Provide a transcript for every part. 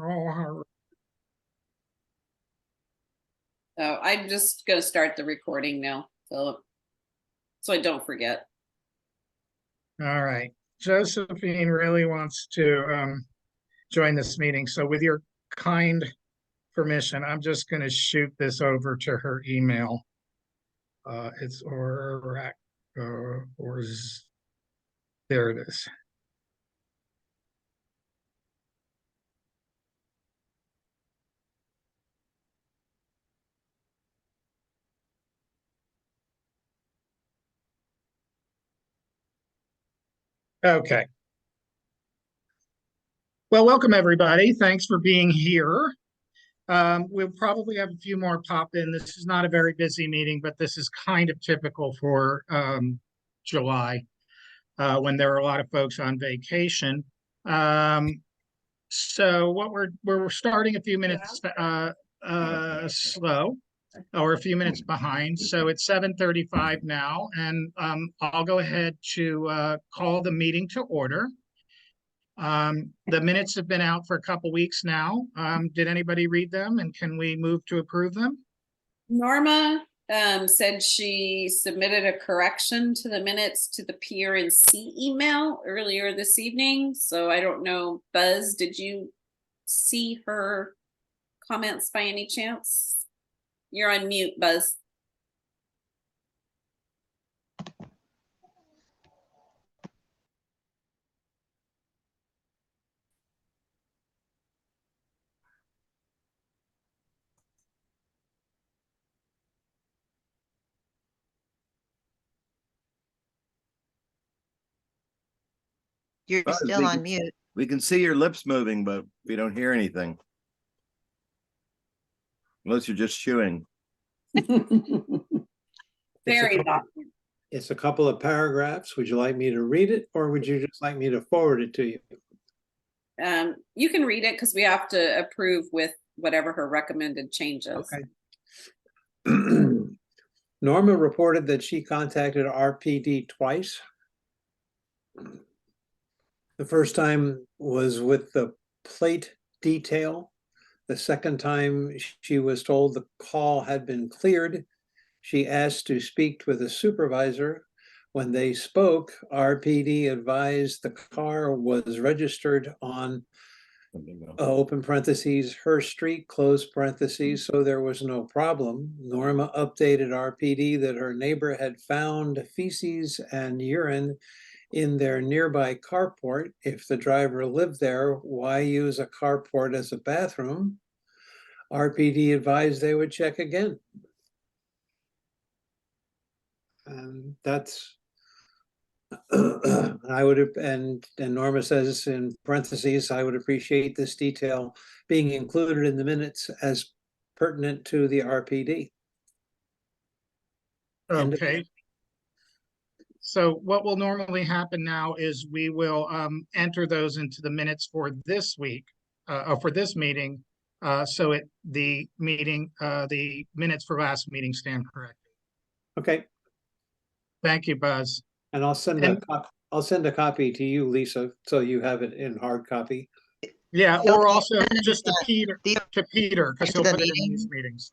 Oh, I'm just gonna start the recording now, Philip, so I don't forget. All right. Josephine really wants to join this meeting. So with your kind permission, I'm just going to shoot this over to her email. It's there it is. Okay. Well, welcome everybody. Thanks for being here. We'll probably have a few more pop in. This is not a very busy meeting, but this is kind of typical for July when there are a lot of folks on vacation. So what we're starting a few minutes slow or a few minutes behind. So it's 7:35 now, and I'll go ahead to call the meeting to order. The minutes have been out for a couple weeks now. Did anybody read them, and can we move to approve them? Norma said she submitted a correction to the minutes to the Prnc email earlier this evening. So I don't know, Buzz, did you see her comments by any chance? You're on mute, Buzz. You're Buzz, still on mute. We can see your lips moving, but we don't hear anything. Unless you're just chewing. Very not. It's a couple of paragraphs. Would you like me to read it, or would you just like me to forward it to you? You can read it because we have to approve with whatever her recommended changes. Okay. Norma reported that she contacted RPD twice. The first time was with the plate detail. The second time she was told the call had been cleared. She asked to speak with a supervisor. When they spoke, RPD advised the car was registered on open parentheses, her street, close parentheses, so there was no problem. Norma updated RPD that her neighbor had found feces and urine in their nearby carport. If the driver lived there, why use a carport as a bathroom? RPD advised they would check again. That's I would have, and Norma says in parentheses, I would appreciate this detail being included in the minutes as pertinent to the RPD. Okay. So what will normally happen now is we will enter those into the minutes for this week, or for this meeting. So the minutes for last meeting stand corrected. Okay. Thank you, Buzz. And I'll send a copy to you, Lisa, so you have it in hard copy. Yeah, or also just to Peter, because he'll put it in these meetings.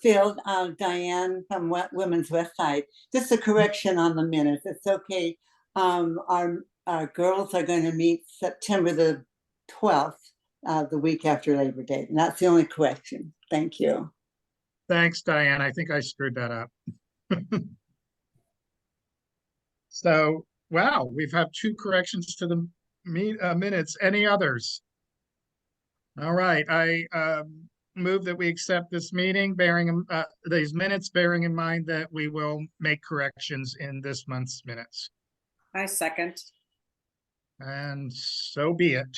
Phil, Diane from Women's West Side. Just a correction on the minutes. It's okay. Our girls are going to meet September the 12th, the week after Labor Day. And that's the only correction. Thank you. Thanks, Diane. I think I screwed that up. So, wow, we've had 2 corrections to the minutes. Any others? All right, I move that we accept this meeting, these minutes, bearing in mind that we will make corrections in this month's minutes. I second. And so be it.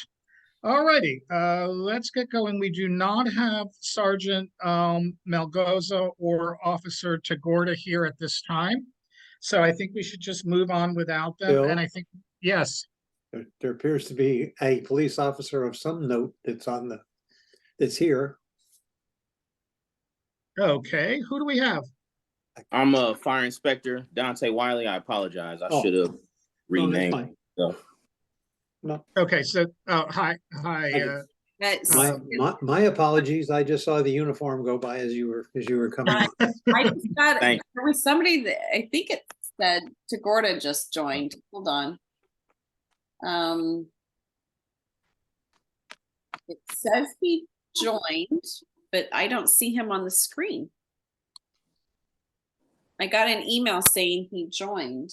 All righty, let's get going. We do not have Sergeant Melgoza or Officer Tagorda here at this time. So I think we should just move on without them. Bill? And I think, yes. There appears to be a police officer of some note that's here. Okay, who do we have? I'm a fire inspector, Dante Wiley. I apologize. I should have No, that's rename. fine. So No, Okay, so, hi, That's, my apologies. I just saw the uniform go by as you were coming on. I just got, Thank- there was somebody that, I think it said Tagorda just joined. Hold on. It says he joined, but I don't see him on the screen. I got an email saying he joined.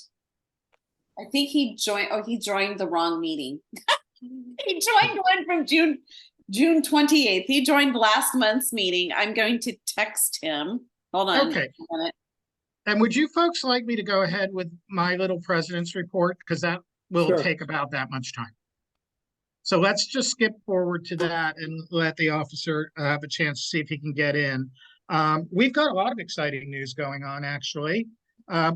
I think he joined, oh, he joined the wrong meeting. He joined one from June 28th. He joined last month's meeting. I'm going to text him. Hold on Okay. a minute. And would you folks like me to go ahead with my little president's report? Because that will Sure. take about that much time. So let's just skip forward to that and let the officer have a chance to see if he can get in. We've got a lot of exciting news going on, actually.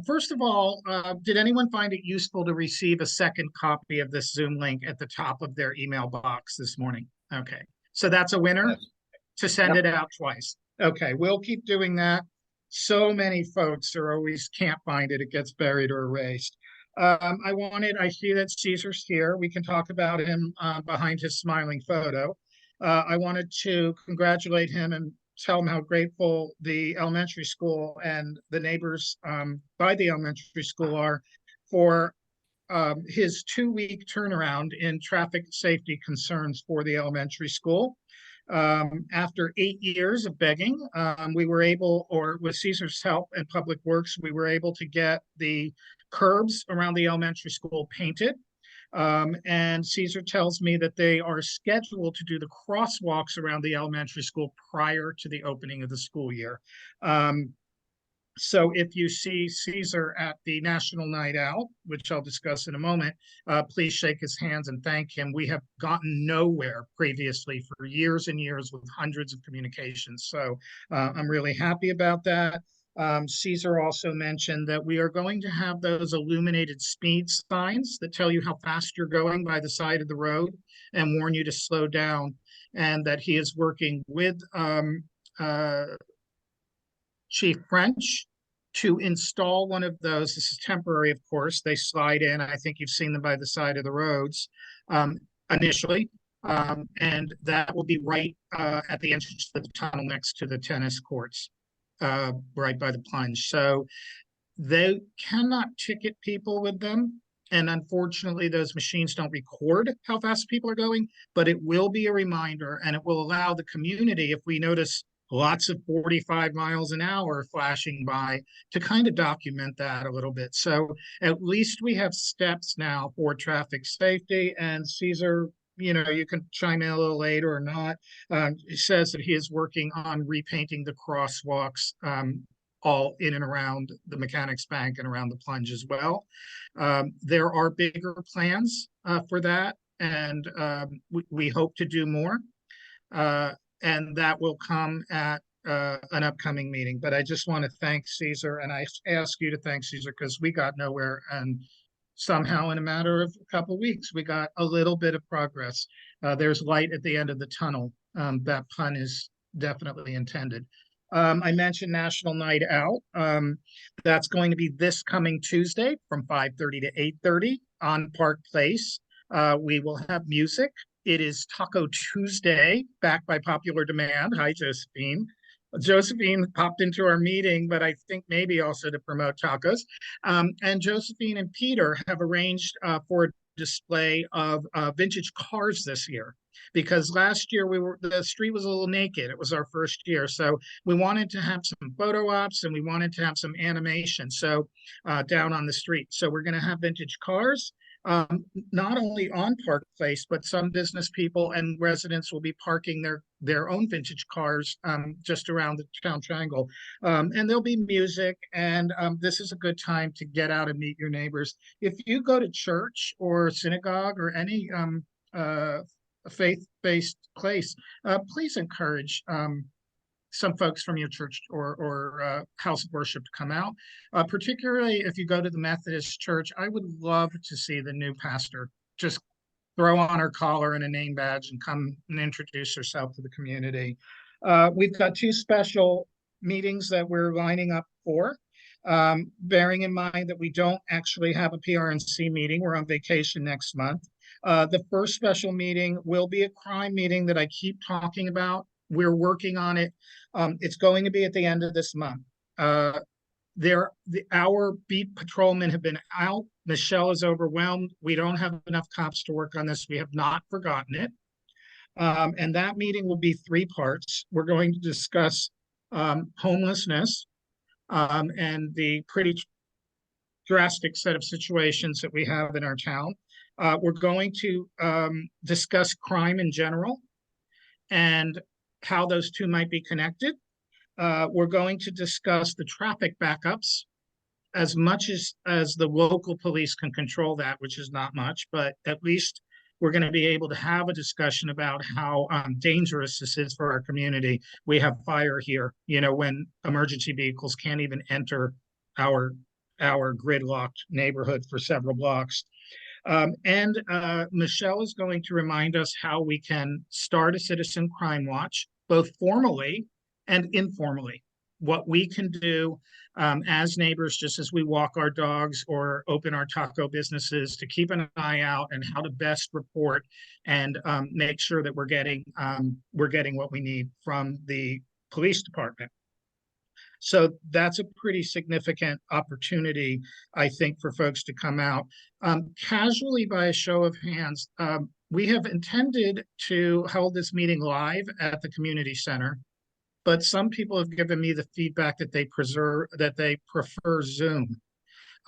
First of all, did anyone find it useful to receive a second copy of this Zoom link at the top of their email box this morning? Okay, so that's a winner Yes. to send it out twice. Okay, we'll keep doing that. So many folks are always can't find it. It gets buried or erased. I see that Caesar's here. We can talk about him behind his smiling photo. I wanted to congratulate him and tell him how grateful the elementary school and the neighbors by the elementary school are for his 2-week turnaround in traffic safety concerns for the elementary school. After 8 years of begging, we were able, or with Caesar's help and Public Works, we were able to get the curbs around the elementary school painted. And Caesar tells me that they are scheduled to do the crosswalks around the elementary school prior to the opening of the school year. So if you see Caesar at the National Night Out, which I'll discuss in a moment, please shake his hands and thank him. We have gotten nowhere previously for years and years with hundreds of communications. So I'm really happy about that. Caesar also mentioned that we are going to have those illuminated speed signs that tell you how fast you're going by the side of the road and warn you to slow down, and that he is working with Chief French to install one of those. This is temporary, of course. They slide in. I think you've seen them by the side of the roads initially. And that will be right at the entrance to the tunnel next to the tennis courts, right by the plunge. So they cannot ticket people with them. And unfortunately, those machines don't record how fast people are going, but it will be a reminder, and it will allow the community, if we notice lots of 45 miles an hour flashing by, to kind of document that a little bit. So at least we have steps now for traffic safety. And Caesar, you can chime in a little later or not. He says that he is working on repainting the crosswalks all in and around the Mechanics Bank and around the plunge as well. There are bigger plans for that, and we hope to do more. And that will come at an upcoming meeting. But I just want to thank Caesar, and I ask you to thank Caesar, because we got nowhere, and somehow in a matter of a couple of weeks, we got a little bit of progress. There's light at the end of the tunnel. That pun is definitely intended. I mentioned National Night Out. That's going to be this coming Tuesday from 5:30 to 8:30 on Park Place. We will have music. It is Taco Tuesday, backed by popular demand. Hi, Josephine. Josephine popped into our meeting, but I think maybe also to promote tacos. And Josephine and Peter have arranged for a display of vintage cars this year, because last year the street was a little naked. It was our first year, so we wanted to have some photo ops and we wanted to have some animation. So down on the street, so we're going to have vintage cars. Not only on Park Place, but some business people and residents will be parking their own vintage cars just around the town triangle. And there'll be music, and this is a good time to get out and meet your neighbors. If you go to church or synagogue or any faith-based place, please encourage some folks from your church or house of worship to come out. Particularly if you go to the Methodist church, I would love to see the new pastor just throw on her collar and a name badge and come and introduce herself to the community. We've got 2 special meetings that we're lining up for. Bearing in mind that we don't actually have a PRNC meeting, we're on vacation next month. The first special meeting will be a crime meeting that I keep talking about. We're working on it. It's going to be at the end of this month. Our beat patrolmen have been out. Michelle is overwhelmed. We don't have enough cops to work on this. We have not forgotten it. And that meeting will be 3 parts. We're going to discuss homelessness and the pretty drastic set of situations that we have in our town. We're going to discuss crime in general and how those two might be connected. We're going to discuss the traffic backups as much as the local police can control that, which is not much, but at least we're going to be able to have a discussion about how dangerous this is for our community. We have fire here, when emergency vehicles can't even enter our gridlocked neighborhood for several blocks. And Michelle is going to remind us how we can start a citizen crime watch, both formally and informally. What we can do as neighbors, just as we walk our dogs or open our taco businesses, to keep an eye out and how to best report and make sure that we're getting what we need from the police department. So that's a pretty significant opportunity, I think, for folks to come out. Casually, by a show of hands, we have intended to hold this meeting live at the community center, but some people have given me the feedback that they prefer Zoom.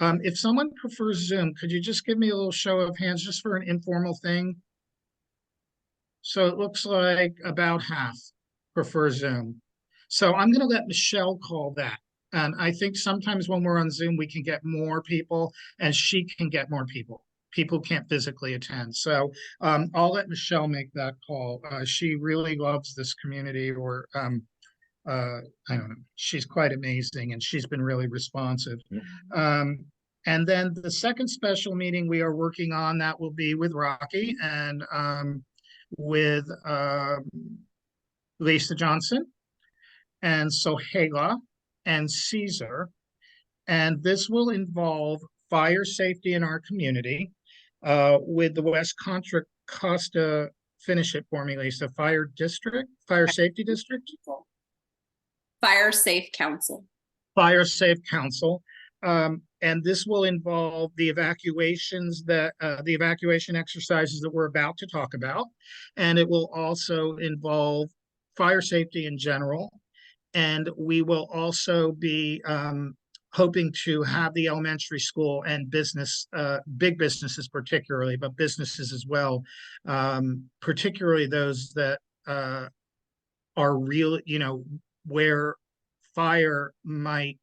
If someone prefers Zoom, could you just give me a little show of hands just for an informal thing? So it looks like about half prefer Zoom. So I'm going to let Michelle call that. And I think sometimes when we're on Zoom, we can get more people and she can get more people. People can't physically attend. So I'll let Michelle make that call. She really loves this community, or I don't know. She's quite amazing and she's been really responsive. And then the second special meeting we are working on, that will be with Rocky and with Lisa Johnson and Sohela and Caesar. And this will involve fire safety in our community with the West Contra Costa, finish it for me, Lisa, fire safety district? Fire Safe Council. Fire Safe Council. And this will involve the evacuation exercises that we're about to talk about. And it will also involve fire safety in general. And we will also be hoping to have the elementary school and business, big businesses particularly, but businesses as well, particularly those that are real, where fire might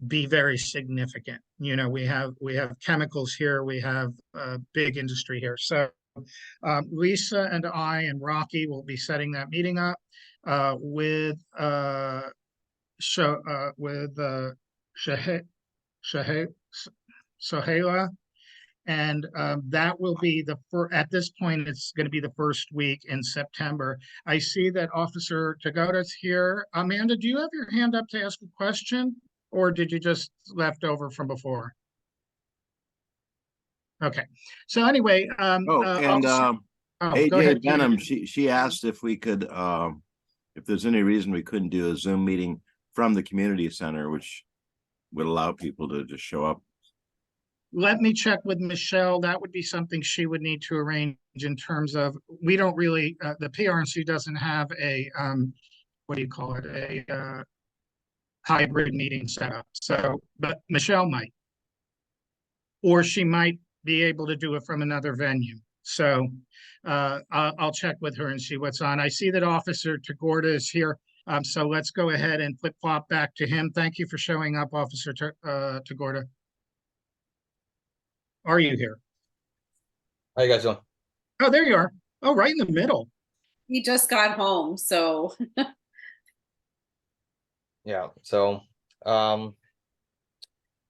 be very significant. We have chemicals here, we have big industry here. So Lisa and I and Rocky will be setting that meeting up with Sohela, and that will be at this point, it's going to be the first week in September. I see that Officer Tagoda's here. Amanda, do you have your hand up to ask a question, or did you just left over from before? Okay, so anyway, AJ Benham, she asked if we could, if there's any reason we couldn't do a Zoom meeting from the community center, which would allow people to just show up. Let me check with Michelle. That would be something she would need to arrange in terms of, we don't really, the PRNC doesn't have a, what do you call it? A hybrid meeting setup. So, but Michelle might, or she might be able to do it from another venue. So I'll check with her and see what's on. I see that Officer Tagorda is here. So let's go ahead and flip flop back to him. Thank you for showing up, Officer Tagorda. Are you here? How you guys doing? Oh, there you are. Oh, right in the middle. He just got home, so. Yeah, so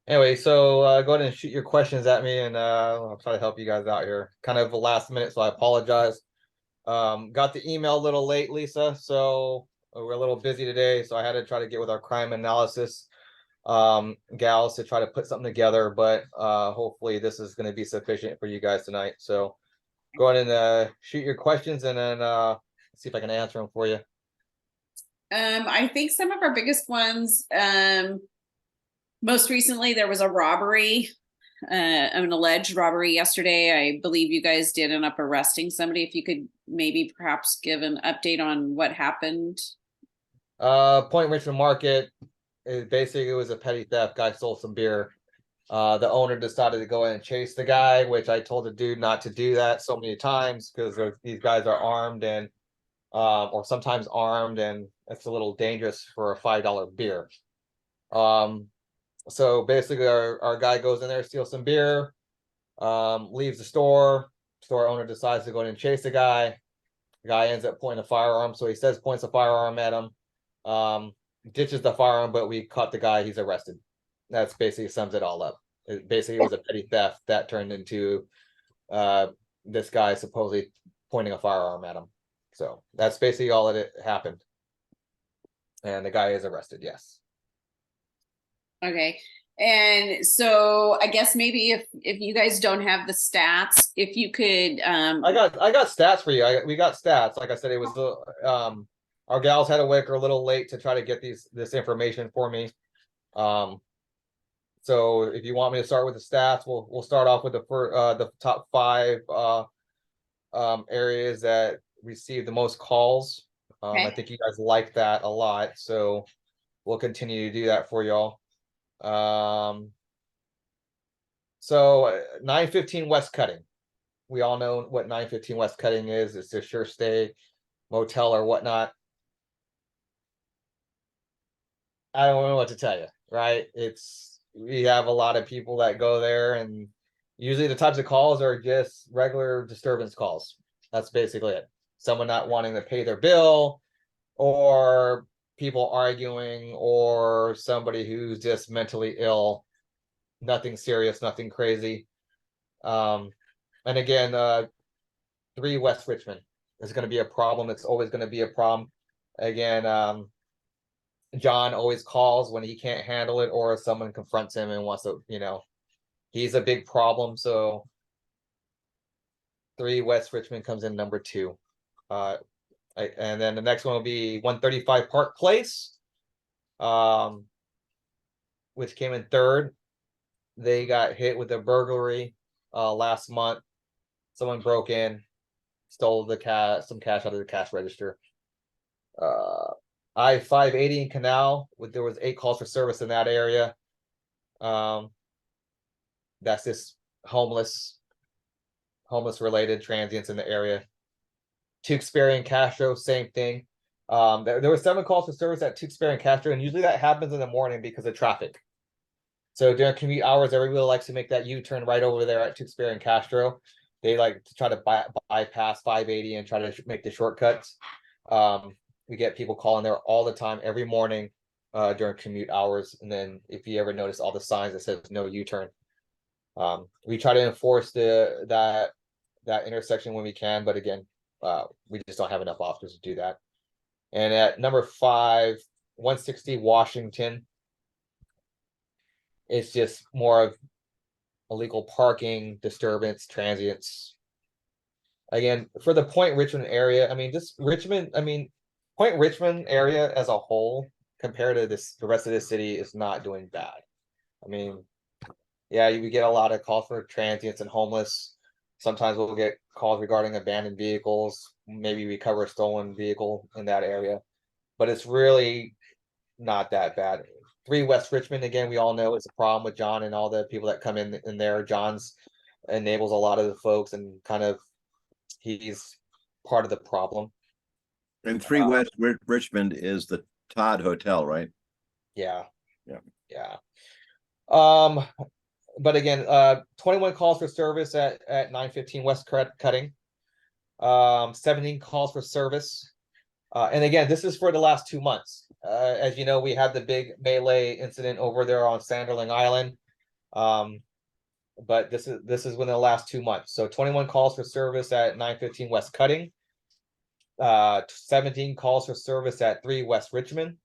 anyway, so go ahead and shoot your questions at me and I'll try to help you guys out here. Kind of a last minute, so I apologize. Got the email a little late, Lisa, so we're a little busy today, so I had to try to get with our crime analysis gals to try to put something together, but hopefully this is going to be sufficient for you guys tonight. So go ahead and shoot your questions, and then see if I can answer them for you. I think some of our biggest ones, most recently there was a robbery, an alleged robbery yesterday. I believe you guys did end up arresting somebody. If you could maybe perhaps give an update on what happened. Point Richmond Market, it was a petty theft. Guy stole some beer. The owner decided to go in and chase the guy, which I told the dude not to do that so many times because these guys are armed and or sometimes armed, and it's a little dangerous for a $5 beer. So basically our guy goes in there, steals some beer, leaves the store owner decides to go in and chase the guy ends up pointing a firearm, so he says points a firearm at him, ditches the firearm, but we caught the guy, he's arrested. That's basically sums it all up. It basically was a petty theft that turned into this guy supposedly pointing a firearm at him. So that's basically all that happened. And the guy is arrested, yes. Okay. And so I guess maybe if you guys don't have the stats, if you could I got stats for you. We got stats. Like I said, it was our gals had to wake her a little late to try to get this information for me. So if you want me to start with the stats, we'll start off with the top 5 areas that received the most calls. Okay. I think you guys like that a lot, so we'll continue to do that for y'all. So 915 West Cutting. We all know what 915 West Cutting is. It's a sure stay motel or whatnot. I don't know what to tell you, right? We have a lot of people that go there, and usually the types of calls are just regular disturbance calls. That's basically it. Someone not wanting to pay their bill, or people arguing, or somebody who's just mentally ill. Nothing serious, nothing crazy. And again, 3 West Richmond is going to be a problem. It's always going to be a problem. Again, John always calls when he can't handle it, or someone confronts him and wants to, he's a big problem. So 3 West Richmond comes in number 2. And then the next one will be 135 Park Place, which came in 3rd. They got hit with a burglary last month. Someone broke in, stole some cash out of the cash register. I-580 in Canal, there was 8 calls for service in that area. That's just homeless related transients in the area. Tewksbury and Castro, same thing. There were 7 calls for service at Tewksbury and Castro, and usually that happens in the morning because of traffic. So during commute hours, everybody likes to make that U-turn right over there at Tewksbury and Castro. They like to try to bypass 580 and try to make the shortcuts. We get people calling there all the time, every morning during commute hours. And then if you ever notice all the signs that says no U-turn, we try to enforce that intersection when we can, but again, we just don't have enough officers to do that. And at number 5, 160 Washington, it's just more of illegal parking, disturbance, transients. Again, for the Point Richmond area, Point Richmond area as a whole, compared to the rest of the city, is not doing bad. Yeah, we get a lot of calls for transients and homeless. Sometimes we'll get calls regarding abandoned vehicles. Maybe recover a stolen vehicle in that area, but it's really not that bad. 3 West Richmond, again, we all know it's a problem with John and all the people that come in there. John's enables a lot of the folks, and kind of he's part of the problem. And 3 West Richmond is the Todd Hotel, right? Yeah. Yeah. But again, 21 calls for service at 915 West Cutting. 17 calls for service. And again, this is for the last 2 months. As you know, we had the big melee incident over there on Sanderling Island. But this is within the last 2 months. So 21 calls for service at 915 West Cutting. 17 calls for service at 3 West Richmond.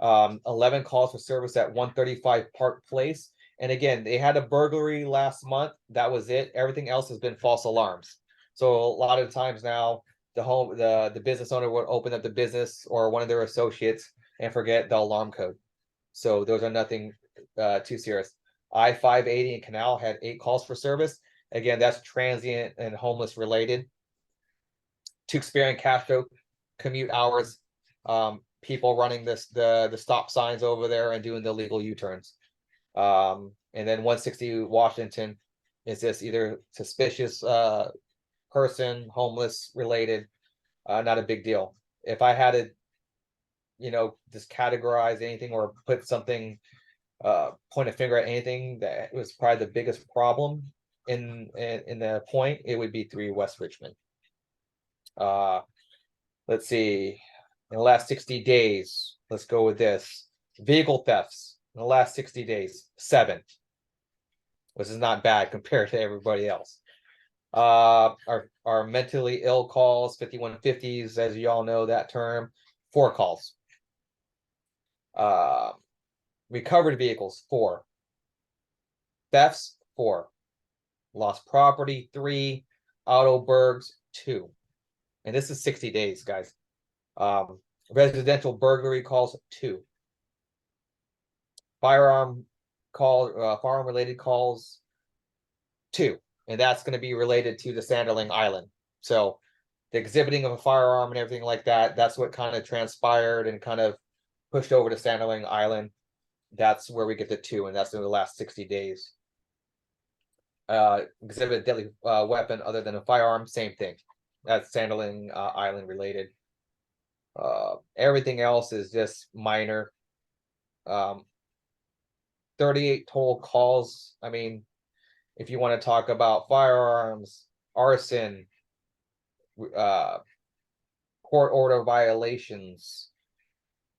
11 calls for service at 135 Park Place. And again, they had a burglary last month. That was it. Everything else has been false alarms. So a lot of times now, the business owner would open up the business or one of their associates and forget the alarm code. So those are nothing too serious. I-580 and Canal had 8 calls for service. Again, that's transient and homeless related. Tewksbury and Castro commute hours. People running the stop signs over there and doing the illegal U-turns. And then 160 Washington is just either suspicious person, homeless related, not a big deal. If I had to, just categorize anything or put something, point a finger at anything that was probably the biggest problem in the point, it would be 3 West Richmond. Let's see, in the last 60 days, let's go with this. Vehicle thefts in the last 60 days, 7, which is not bad compared to everybody else. Our mentally ill calls, 5150s, as you all know that term, 4 calls. Recovered vehicles, 4. Thefts, 4. Lost property, 3. Auto burgs, 2. And this is 60 days, guys. Residential burglary calls, 2. Firearm related calls, 2. And that's going to be related to the Sanderling Island. So the exhibiting of a firearm and everything like that, that's what kind of transpired and kind of pushed over to Sanderling Island. That's where we get the 2, and that's in the last 60 days. Exhibit a deadly weapon other than a firearm, same thing. That's Sanderling Island related. Everything else is just minor. 38 total calls. I mean, if you want to talk about firearms, arson, court order violations,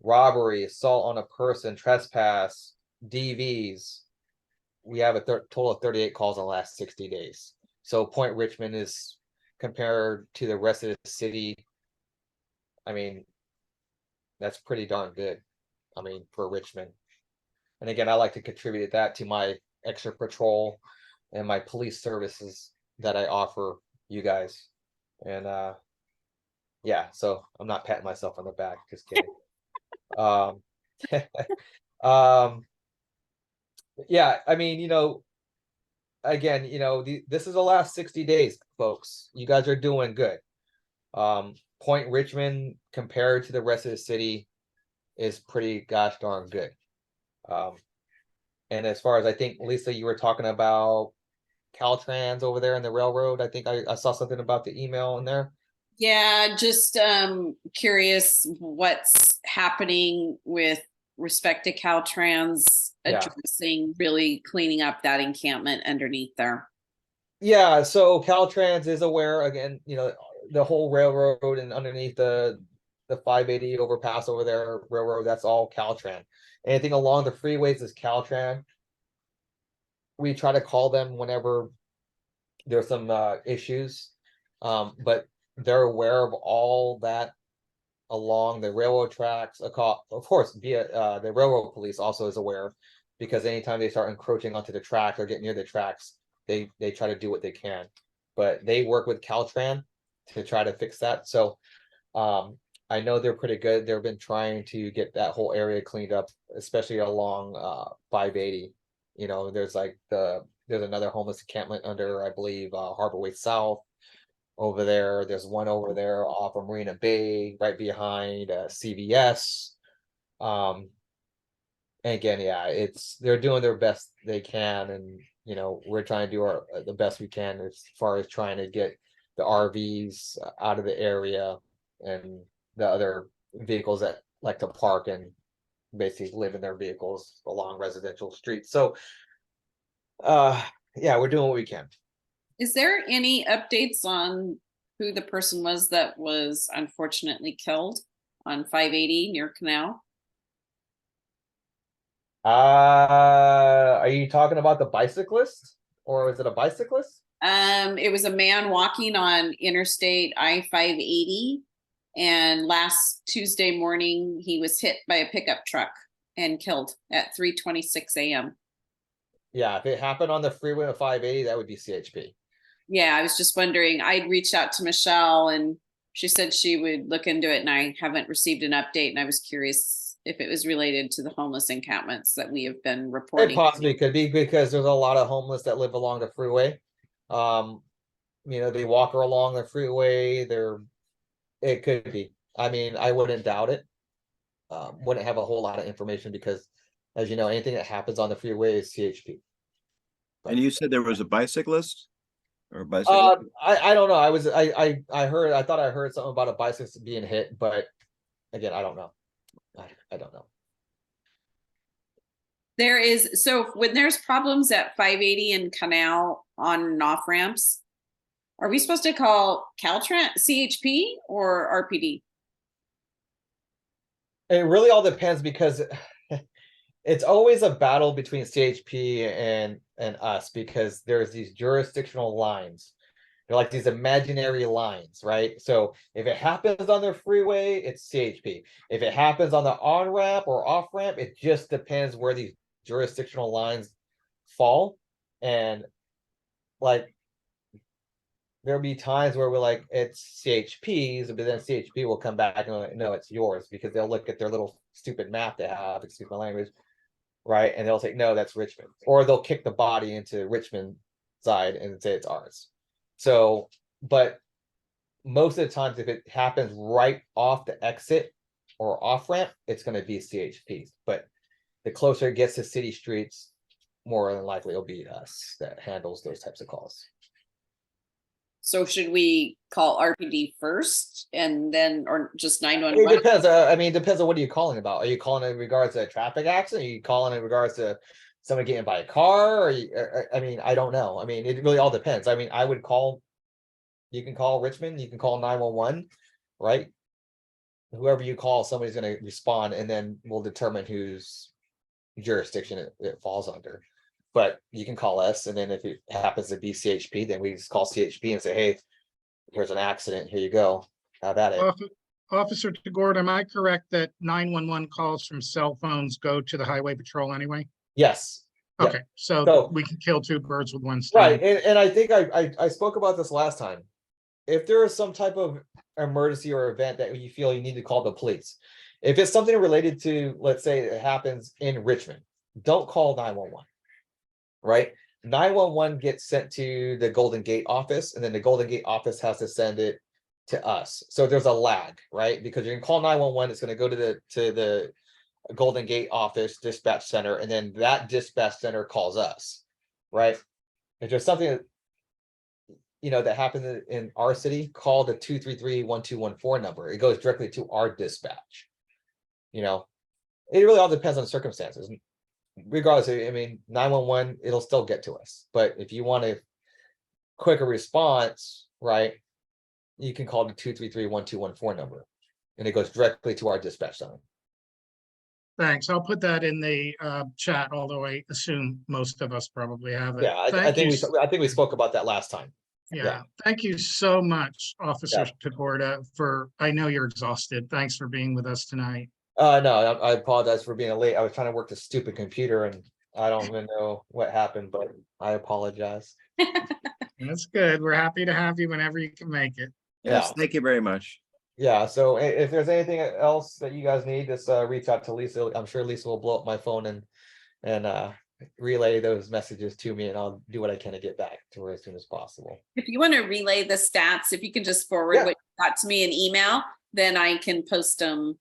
robbery, assault on a person, trespass, DVs, we have a total of 38 calls in the last 60 days. So Point Richmond is, compared to the rest of the city, I mean, that's pretty darn good. I mean, for Richmond. And again, I like to contribute that to my extra patrol and my police services that I offer you guys. And yeah, so I'm not patting myself on the back, just kidding. Yeah, I mean, again, this is the last 60 days, folks. You guys are doing good. Point Richmond compared to the rest of the city is pretty gosh darn good. And as far as, I think, Lisa, you were talking about Caltrans over there in the railroad. I think I saw something about the email in there. Yeah, just curious what's happening with respect to Caltrans addressing, really cleaning up that encampment underneath there. Yeah, so Caltrans is aware, again, the whole railroad and underneath the 580 overpass over there, railroad, that's all Caltrans. Anything along the freeways is Caltrans. We try to call them whenever there's some issues, but they're aware of all that along the railroad tracks. Of course, via the railroad police also is aware, because anytime they start encroaching onto the track or get near the tracks, they try to do what they can. But they work with Caltrans to try to fix that. So I know they're pretty good. They've been trying to get that whole area cleaned up, especially along 580. There's there's another homeless encampment under, I believe, Harbor Way South over there. There's one over there off of Marina Bay, right behind CVS. And again, yeah, they're doing their best they can, and we're trying to do the best we can as far as trying to get the RVs out of the area and the other vehicles that like to park and basically live in their vehicles along residential streets. So yeah, we're doing what we can. Is there any updates on who the person was that was unfortunately killed on 580 near Canal? Are you talking about the bicyclist, or is it a bicyclist? It was a man walking on Interstate I-580 And last Tuesday morning, he was hit by a pickup truck and killed at 3:26 a.m. Yeah, if it happened on the freeway of 580, that would be CHP. Yeah, I was just wondering, I'd reached out to Michelle and she said she would look into it, and I haven't received an update, and I was curious if it was related to the homeless encampments that we have been It reporting. possibly could be because there's a lot of homeless that live along the freeway. They walk along the freeway. It could be. I mean, I wouldn't doubt it. Wouldn't have a whole lot of information because, as you know, anything that happens on the freeway is CHP. And you said there was a bicyclist or a bicycle? I don't know. I thought I heard something about a bicyclist being hit, but again, I don't know. I don't know. So when there's problems at 580 and Canal on and off ramps, are we supposed to call Caltrans, CHP, or RPD? It really all depends because it's always a battle between CHP and us because there's these jurisdictional lines. They're like these imaginary lines, right? So if it happens on the freeway, it's CHP. If it happens on the on-ramp or off-ramp, it just depends where these jurisdictional lines fall. And like there'll be times where we're like, it's CHP's, but then CHP will come back and like, no, it's yours, because they'll look at their little stupid map they have, excuse my language, right? And they'll say, no, that's Richmond. Or they'll kick the body into Richmond side and say it's ours. So, but most of the times, if it happens right off the exit or off ramp, it's going to be CHP. But the closer it gets to city streets, more than likely it'll be us that handles those types of calls. So should we call RPD first and then, or just It 911? depends. It depends on what are you calling about. Are you calling in regards to a traffic accident? Are you calling in regards to someone getting by a car? I don't know. I mean, it really all depends. I mean, you can call Richmond, you can call 911, right? Whoever you call, somebody's going to respond, and then we'll determine whose jurisdiction it falls under. But you can call us, and then if it happens to be CHP, then we just call CHP and say, hey, here's an accident, here you go. Have at it. Officer DeGord, am I correct that 911 calls from cell phones go to the highway patrol anyway? Yes. Yeah. Okay, so So- we can kill two birds with one stone. Right. And I think I spoke about this last time. If there is some type of emergency or event that you feel you need to call the police, if it's something related to, let's say it happens in Richmond, don't call 911. Right? 911 gets sent to the Golden Gate office, and then the Golden Gate office has to send it to us. So there's a lag, right? Because you're gonna call 911, it's gonna go to the Golden Gate office dispatch center, and then that dispatch center calls us, right? If there's something that that happened in our city, call the 233-1214 number. It goes directly to our dispatch. It really all depends on the circumstances. Regardless, I mean, 911, it'll still get to us. But if you want a quicker response, right, you can call the 233-1214 number, and it goes directly to our dispatch center. Thanks. I'll put that in the chat, although I assume most of us probably have it. Yeah, I think we spoke about that last time. Yeah, thank you so much, Officer Yeah. Tagorda, I know you're exhausted. Thanks for being with us tonight. No, I apologize for being late. I was trying to work the stupid computer, and I don't even know what happened, but I apologize. That's good. We're happy to have you whenever you can make it. Yes, Yeah. thank you very much. Yeah, so if there's anything else that you guys need, just reach out to Lisa. I'm sure Lisa will blow up my phone and relay those messages to me, and I'll do what I can to get back to her as soon as possible. If you want to relay the stats, if you can just forward Yeah. what you got to me in email, then I can post them.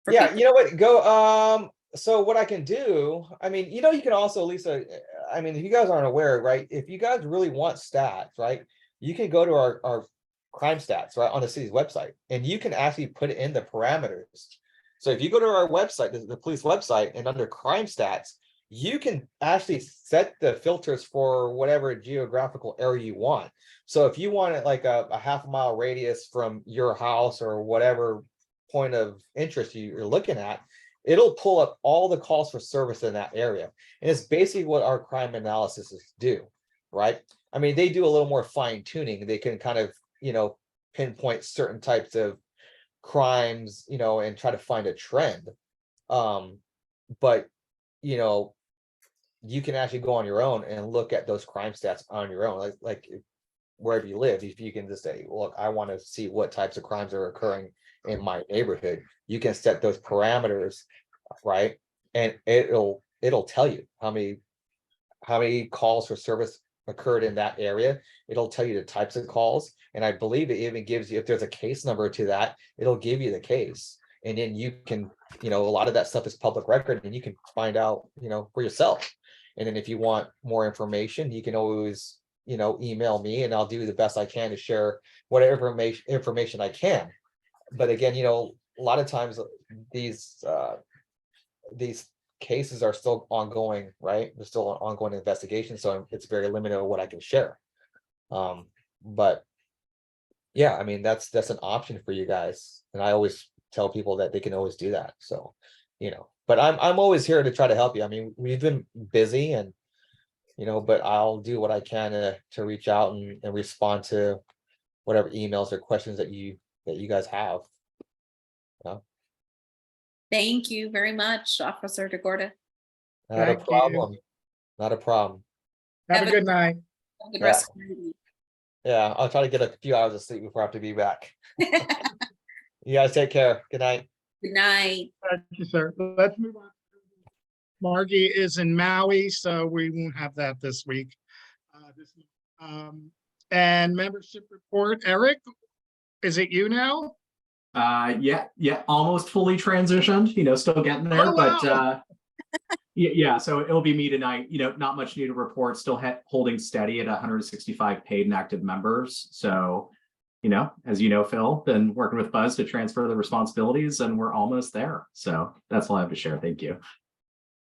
Yeah, you know what? Go. So what I can do, I mean, you can also, Lisa, I mean, if you guys aren't aware, right? If you guys really want stats, right, you can go to our crime stats, right, on the city's website, and you can actually put in the parameters. So if you go to our website, the police website, and under crime stats, you can actually set the filters for whatever geographical area you want. So if you want it like a half a mile radius from your house or whatever point of interest you're looking at, it'll pull up all the calls for service in that area. And it's basically what our crime analysis do, right? I mean, they do a little more fine tuning. They can kind of, pinpoint certain types of crimes, and try to find a trend. But, you can actually go on your own and look at those crime stats on your own, like wherever you live. If you can just say, look, I want to see what types of crimes are occurring in my neighborhood, you can set those parameters, right? And it'll tell you how many calls for service occurred in that area. It'll tell you the types of calls. And I believe it even gives you, if there's a case number to that, it'll give you the case. And then you can, a lot of that stuff is public record, and you can find out, for yourself. And then if you want more information, you can always, email me, and I'll do the best I can to share whatever information I can. But again, a lot of times these cases are still ongoing, right? There's still an ongoing investigation, so it's very limited on what I can share. But yeah, I mean, that's an option for you guys, and I always tell people that they can always do that. So, but I'm always here to try to help you. I mean, we've been busy, and but I'll do what I can to reach out and respond to whatever emails or questions that you guys have. Thank you very much, Officer DeGorda. Not a Thank you. problem. Not a problem. Have a good night. Have a good Yeah. rest of your week. Yeah, I'll try to get a few hours of sleep before I have to be back. You guys take care. Good night. Good night. Thank you, sir. Let's move on. Margie is in Maui, so we won't have that this week. And membership report, Eric, is it you now? Yeah, almost fully transitioned, still getting there, Oh, but wow. yeah, so it'll be me tonight. Not much new to report, still holding steady at 165 paid and active members. So, as you know, Phil, been working with Buzz to transfer the responsibilities, and we're almost there. So that's all I have to share. Thank you.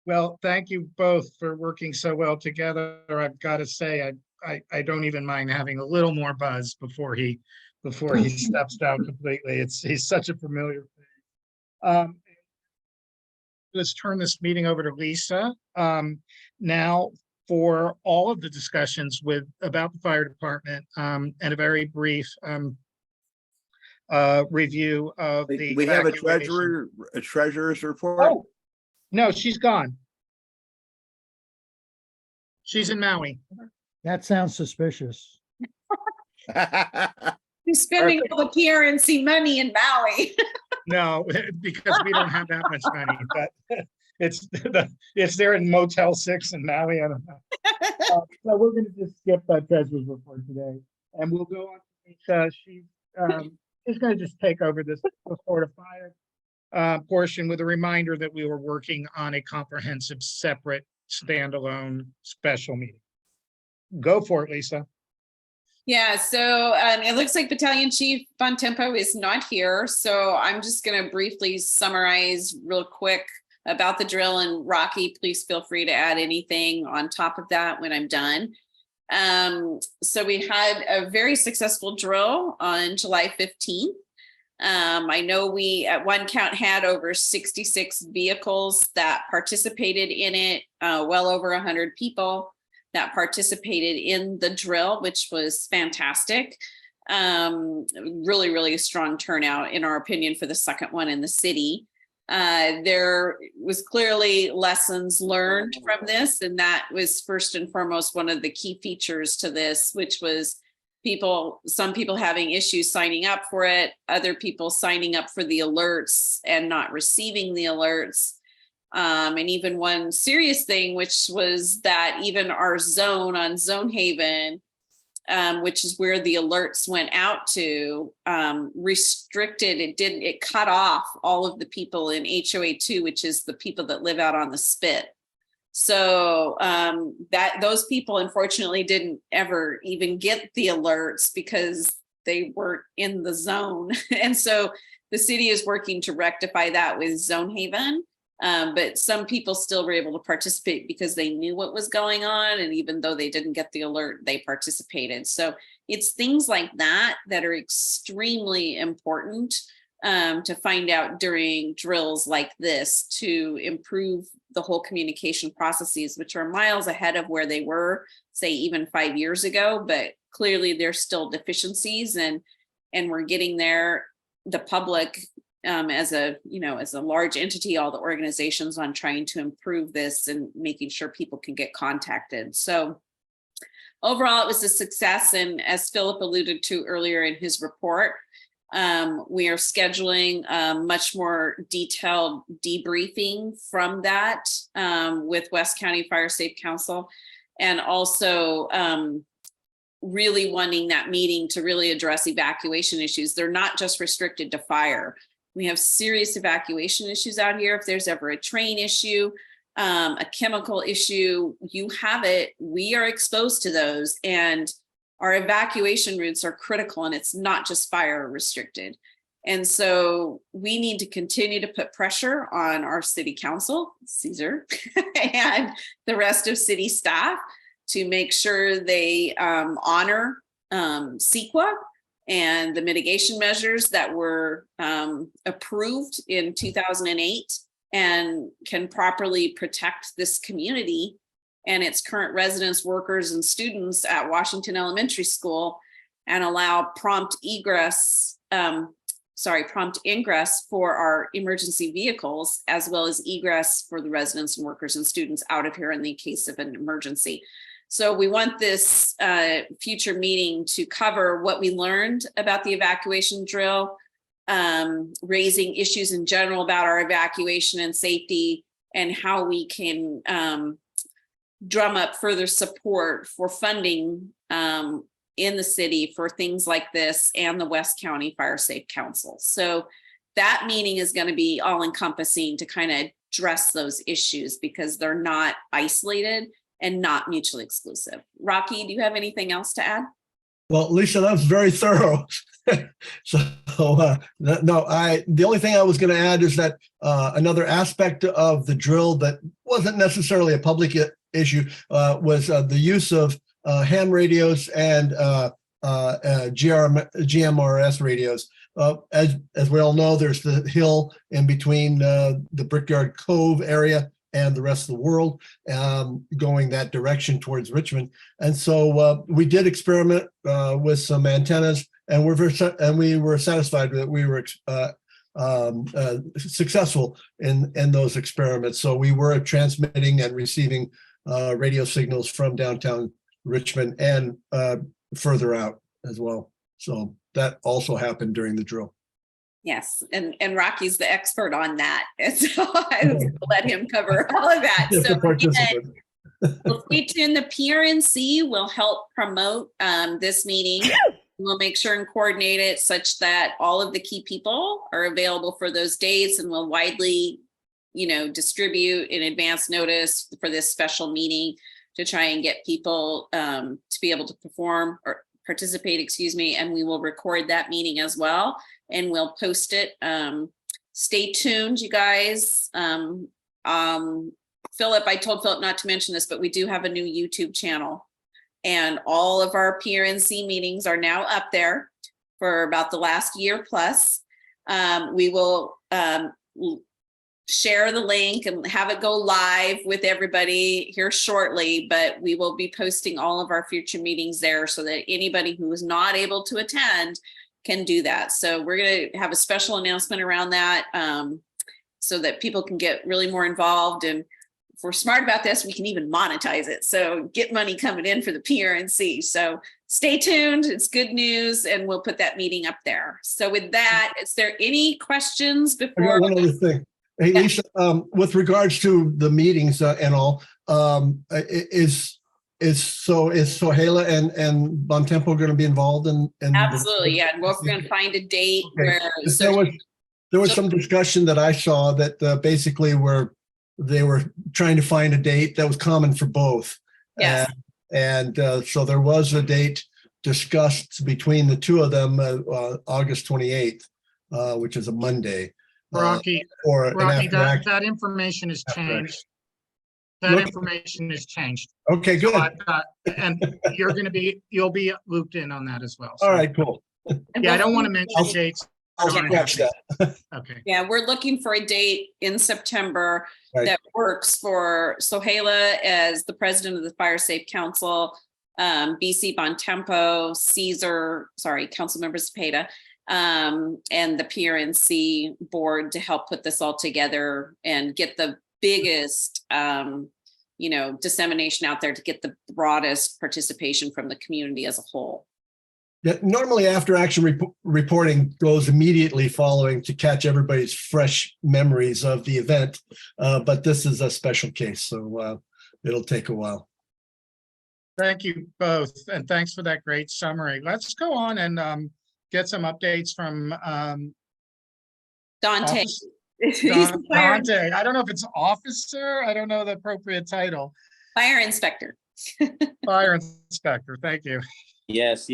Well, thank you both for working so well together. I've got to say, I don't even mind having a little more Buzz before he steps down completely. He's such a familiar face. Let's turn this meeting over to Lisa. Now for all of the discussions about the fire department, and a very brief review of the We have evacuation. a treasurer's report. Oh, no, she's gone. She's in Maui. That sounds suspicious. Who's spending all the Prnc money in Maui? No, because we don't have that much money, but it's there in Motel 6 in Maui. I don't know. So we're going to just skip that treasurer's report today, and we'll go on to Lisa. She's going to just take over this report of fire portion with a reminder that we were working on a comprehensive, separate, standalone special meeting. Go for it, Lisa. Yeah, so it looks like Battalion Chief Bon Tempo is not here. So I'm just going to briefly summarize real quick about the drill, and Rocky, please feel free to add anything on top of that when I'm done. So we had a very successful drill on July 15th. I know we at one count had over 66 vehicles that participated in it, well over 100 people that participated in the drill, which was fantastic. Really, really strong turnout, in our opinion, for the second one in the city. There was clearly lessons learned from this, and that was first and foremost one of the key features to this, which was some people having issues signing up for it, other people signing up for the alerts and not receiving the alerts. And even one serious thing, which was that even our zone on Zone Haven, which is where the alerts went out to, restricted, it cut off all of the people in HOA2, which is the people that live out on the spit. So that those people unfortunately didn't ever even get the alerts because they weren't in the zone. And so the city is working to rectify that with Zone Haven. But some people still were able to participate because they knew what was going on. And even though they didn't get the alert, they participated. So it's things like that that are extremely important to find out during drills like this to improve the whole communication processes, which are miles ahead of where they were, say, even 5 years ago. But clearly there's still deficiencies, and we're getting there. the public as a large entity, all the organizations on trying to improve this and making sure people can get contacted. So overall, it was a success. And as Philip alluded to earlier in his report, we are scheduling a much more detailed debriefing from that with West County Fire Safe Council, and also really wanting that meeting to really address evacuation issues. They're not just restricted to fire. We have serious evacuation issues out here. If there's ever a train issue, a chemical issue, you have it. We are exposed to those, and our evacuation routes are critical, and it's not just fire restricted. And so we need to continue to put pressure on our city council, Caesar, and the rest of city staff to make sure they honor CEQA and the mitigation measures that were approved in 2008 and can properly protect this community and its current residents, workers, and students at Washington Elementary School, and allow prompt ingress for our emergency vehicles, as well as egress for the residents and workers and students out of here in the case of an emergency. So we want this future meeting to cover what we learned about the evacuation drill, raising issues in general about our evacuation and safety, and how we can drum up further support for funding in the city for things like this, and the West County Fire Safe Council. So that meeting is going to be all encompassing to kind of address those issues, because they're not isolated and not mutually exclusive. Rocky, do you have anything else to add? Well, Lisa, that was very thorough. The only thing I was going to add is that another aspect of the drill that wasn't necessarily a public issue was the use of ham radios and GMRS radios. As we all know, there's the hill in between the Brickyard Cove area and the rest of the world, going that direction towards Richmond. And so we did experiment with some antennas, and we were satisfied that we were successful in those experiments. So we were transmitting and receiving radio signals from downtown Richmond and further out as well. So that also happened during the drill. Yes, and Rocky's the expert on that, and so I will let him cover all of that. So again, we'll stay tuned. The Prnc will help promote this meeting. We'll make sure and coordinate it such that all of the key people are available for those dates, and we'll widely, distribute in advance notice for this special meeting to try and get people to be able to perform or participate, and we will record that meeting as well, and we'll post it. Stay tuned, you guys. Philip, I told Philip not to mention this, but we do have a new YouTube channel, and all of our Prnc meetings are now up there for about the last year plus. We will share the link and have it go live with everybody here shortly, but we will be posting all of our future meetings there so that anybody who is not able to attend can do that. So we're going to have a special announcement around that so that people can get really more involved. And if we're smart about this, we can even monetize it. So get money coming in for the Prnc. So stay tuned. It's good news. And we'll put that meeting up there. So with that, is there any questions before? I got one other thing. Hey, yeah. Lisa, with regards to the meetings and all, is Sohaila and Bontempo going to be be involved in Absolutely, yeah. We're going to find a date where there was some discussion that I saw that basically they were trying to find a date that was common for both. Yes. And so there was a date discussed between the two of them, August 28th, which is a Monday. Rocky, that information has changed. That information has changed. Okay, good. So and you'll be looped in on that as well. So. All right, cool. Yeah, I don't want to mention dates. I'll scratch that. Okay. Yeah, we're looking for a date in September that works for Sohaila as the president of the Fire Safe Council, BC Bontempo, Councilmember Cepeda, and the PRNC board to help put this all together and get the biggest, dissemination out there to get the broadest participation from the community as a whole. Yeah, normally after action reporting goes immediately following to catch everybody's fresh memories of the event. But this is a special case, so it'll take a while. Thank you both, and thanks for that great summary. Let's go on and get some updates from Dante. Office- He's the Dante. I don't know if it's officer. I don't know the appropriate title. fire inspector. Fire inspector. Thank you. Yes.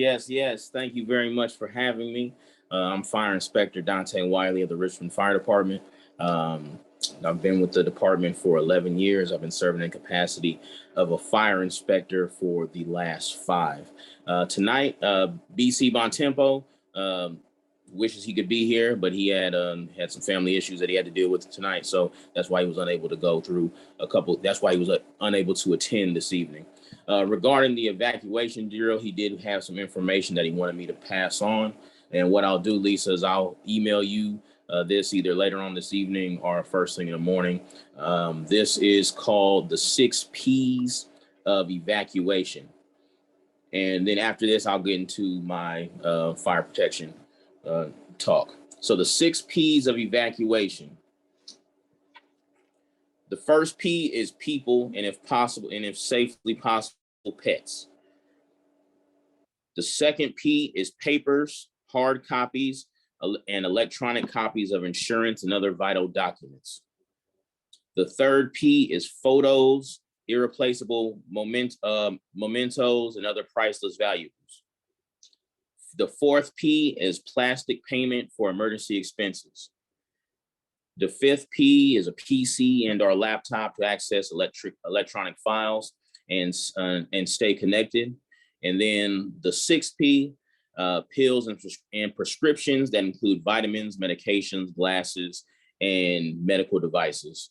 Thank you very much for having me. I'm Fire Inspector Dante Wiley of the Richmond Fire Department. I've been with the department for 11 years. I've been serving in capacity of a fire inspector for the last 5. Tonight, BC Bontempo wishes he could be here, but he had some family issues that he had to deal with tonight. So that's why he was unable to go through that's why he was unable to attend this evening. Regarding the evacuation drill, he did have some information that he wanted me to pass on. And what I'll do, Lisa, is I'll email you this either later on this evening or first thing in the morning. This is called the 6 P's of evacuation. And then after this, I'll get into my fire protection talk. So the 6 P's of evacuation. The first P is people, and if possible, and if safely possible, pets. The second P is papers, hard copies, and electronic copies of insurance and other vital documents. The third P is photos, irreplaceable mementos, and other priceless valuables. The fourth P is plastic payment for emergency expenses. The fifth P is a PC and or laptop to access electronic files and stay connected. And then the sixth P, pills and prescriptions that include vitamins, medications, glasses, and medical devices.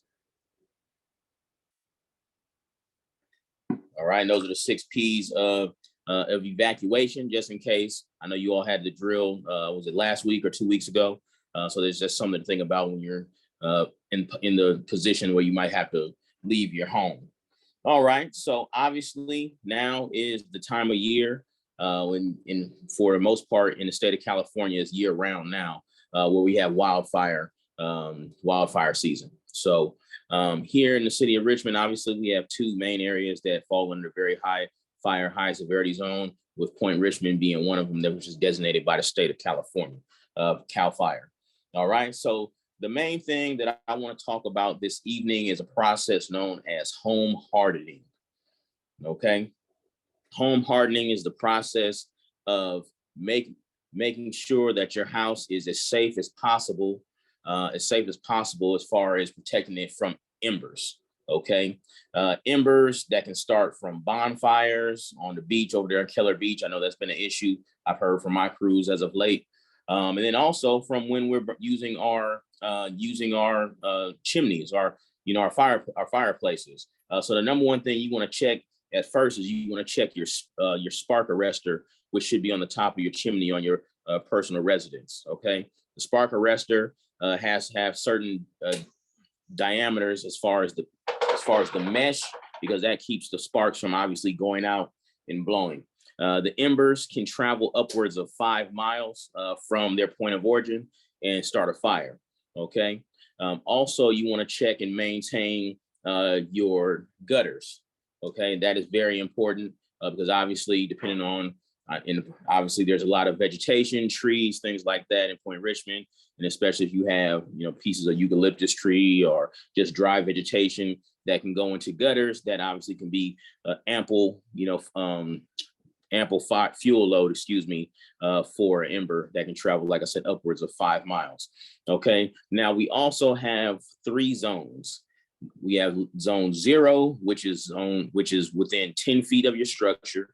All right, and those are the 6 P's of evacuation, just in case. I know you all had the drill, was it last week or 2 weeks ago? So there's just something to think about when you're in the position where you might have to leave your home. All right, so obviously now is the time of year when, for the most part in the state of California, is year round now, where we have wildfire season. So here in the city of Richmond, obviously we have 2 main areas that fall under very high severity zone, with Point Richmond being one of them, that which is designated by the state of California, CAL FIRE. All right, so the main thing that I want to talk about this evening is a process known as home hardening. Okay, home hardening is the process of making sure that your house is as safe as possible as far as protecting it from embers. Okay, embers that can start from bonfires on the beach over there at Keller Beach. I know that's been an issue I've heard from my crews as of late. And then also from when we're using our chimneys, our fireplaces. So the number one thing you want to check at first is you want to check your spark arrestor, which should be on the top of your chimney on your personal residence. Okay, the spark arrestor has to have certain diameters as far as the mesh, because that keeps the sparks from obviously going out and blowing. The embers can travel upwards of 5 miles from their point of origin and start a fire. Okay. Also, you want to check and maintain your gutters. Okay, that is very important because obviously, depending on obviously there's a lot of vegetation, trees, things like that in Point Richmond, and especially if you have pieces of eucalyptus tree or just dry vegetation that can go into gutters, that obviously can be ample fuel load, for an ember that can travel, like I said, upwards of 5 miles. Okay, now we also have 3 zones. We have zone 0, which is within 10 feet of your structure.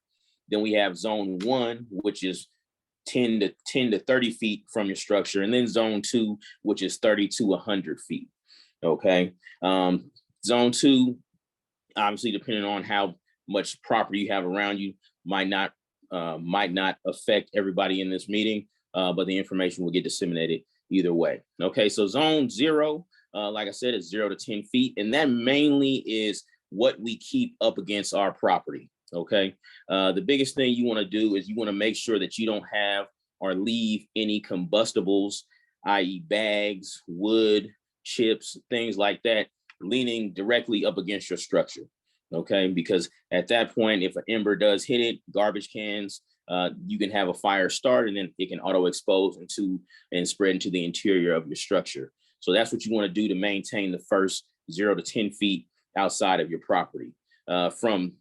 Then we have zone 1, which is 10 to 30 feet from your structure, and then zone 2, which is 30 to 100 feet. Okay, zone 2, obviously, depending on how much property you have around you, might not affect everybody in this meeting. but the information will get disseminated either way. Okay, so zone 0, like I said, is 0 to 10 feet, and that mainly is what we keep up against our property. Okay, the biggest thing you want to do is you want to make sure that you don't have or leave any combustibles, i.e. bags, wood, chips, things like that, leaning directly up against your structure. Okay, because at that point, if an ember does hit it, garbage cans, you can have a fire start, and then it can auto expose and spread into the interior of your structure. So that's what you want to do to maintain the first 0 to 10 feet outside of your property. From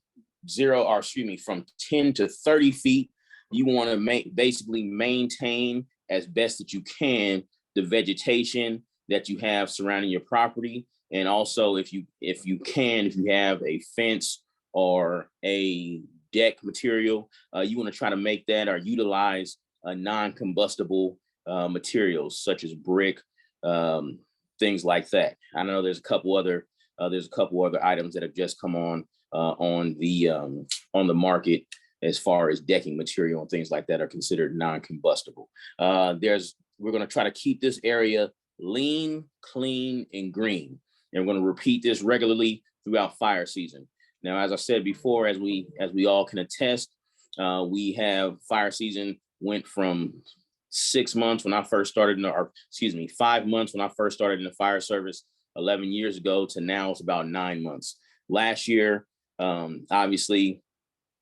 10 to 30 feet, you want to basically maintain as best that you can the vegetation that you have surrounding your property. And also, if you have a fence or a deck material, you want to try to make that or utilize non-combustible materials such as brick, things like that. I know there's a couple other items that have just come on the market as far as decking material and things like that are considered non-combustible. We're going to try to keep this area lean, clean, and green. And we're going to repeat this regularly throughout fire season. Now, as I said before, as we all can attest, we have fire season went from 6 months when I first started, 5 months when I first started in the fire service 11 years ago to now it's about 9 months. Last year, obviously,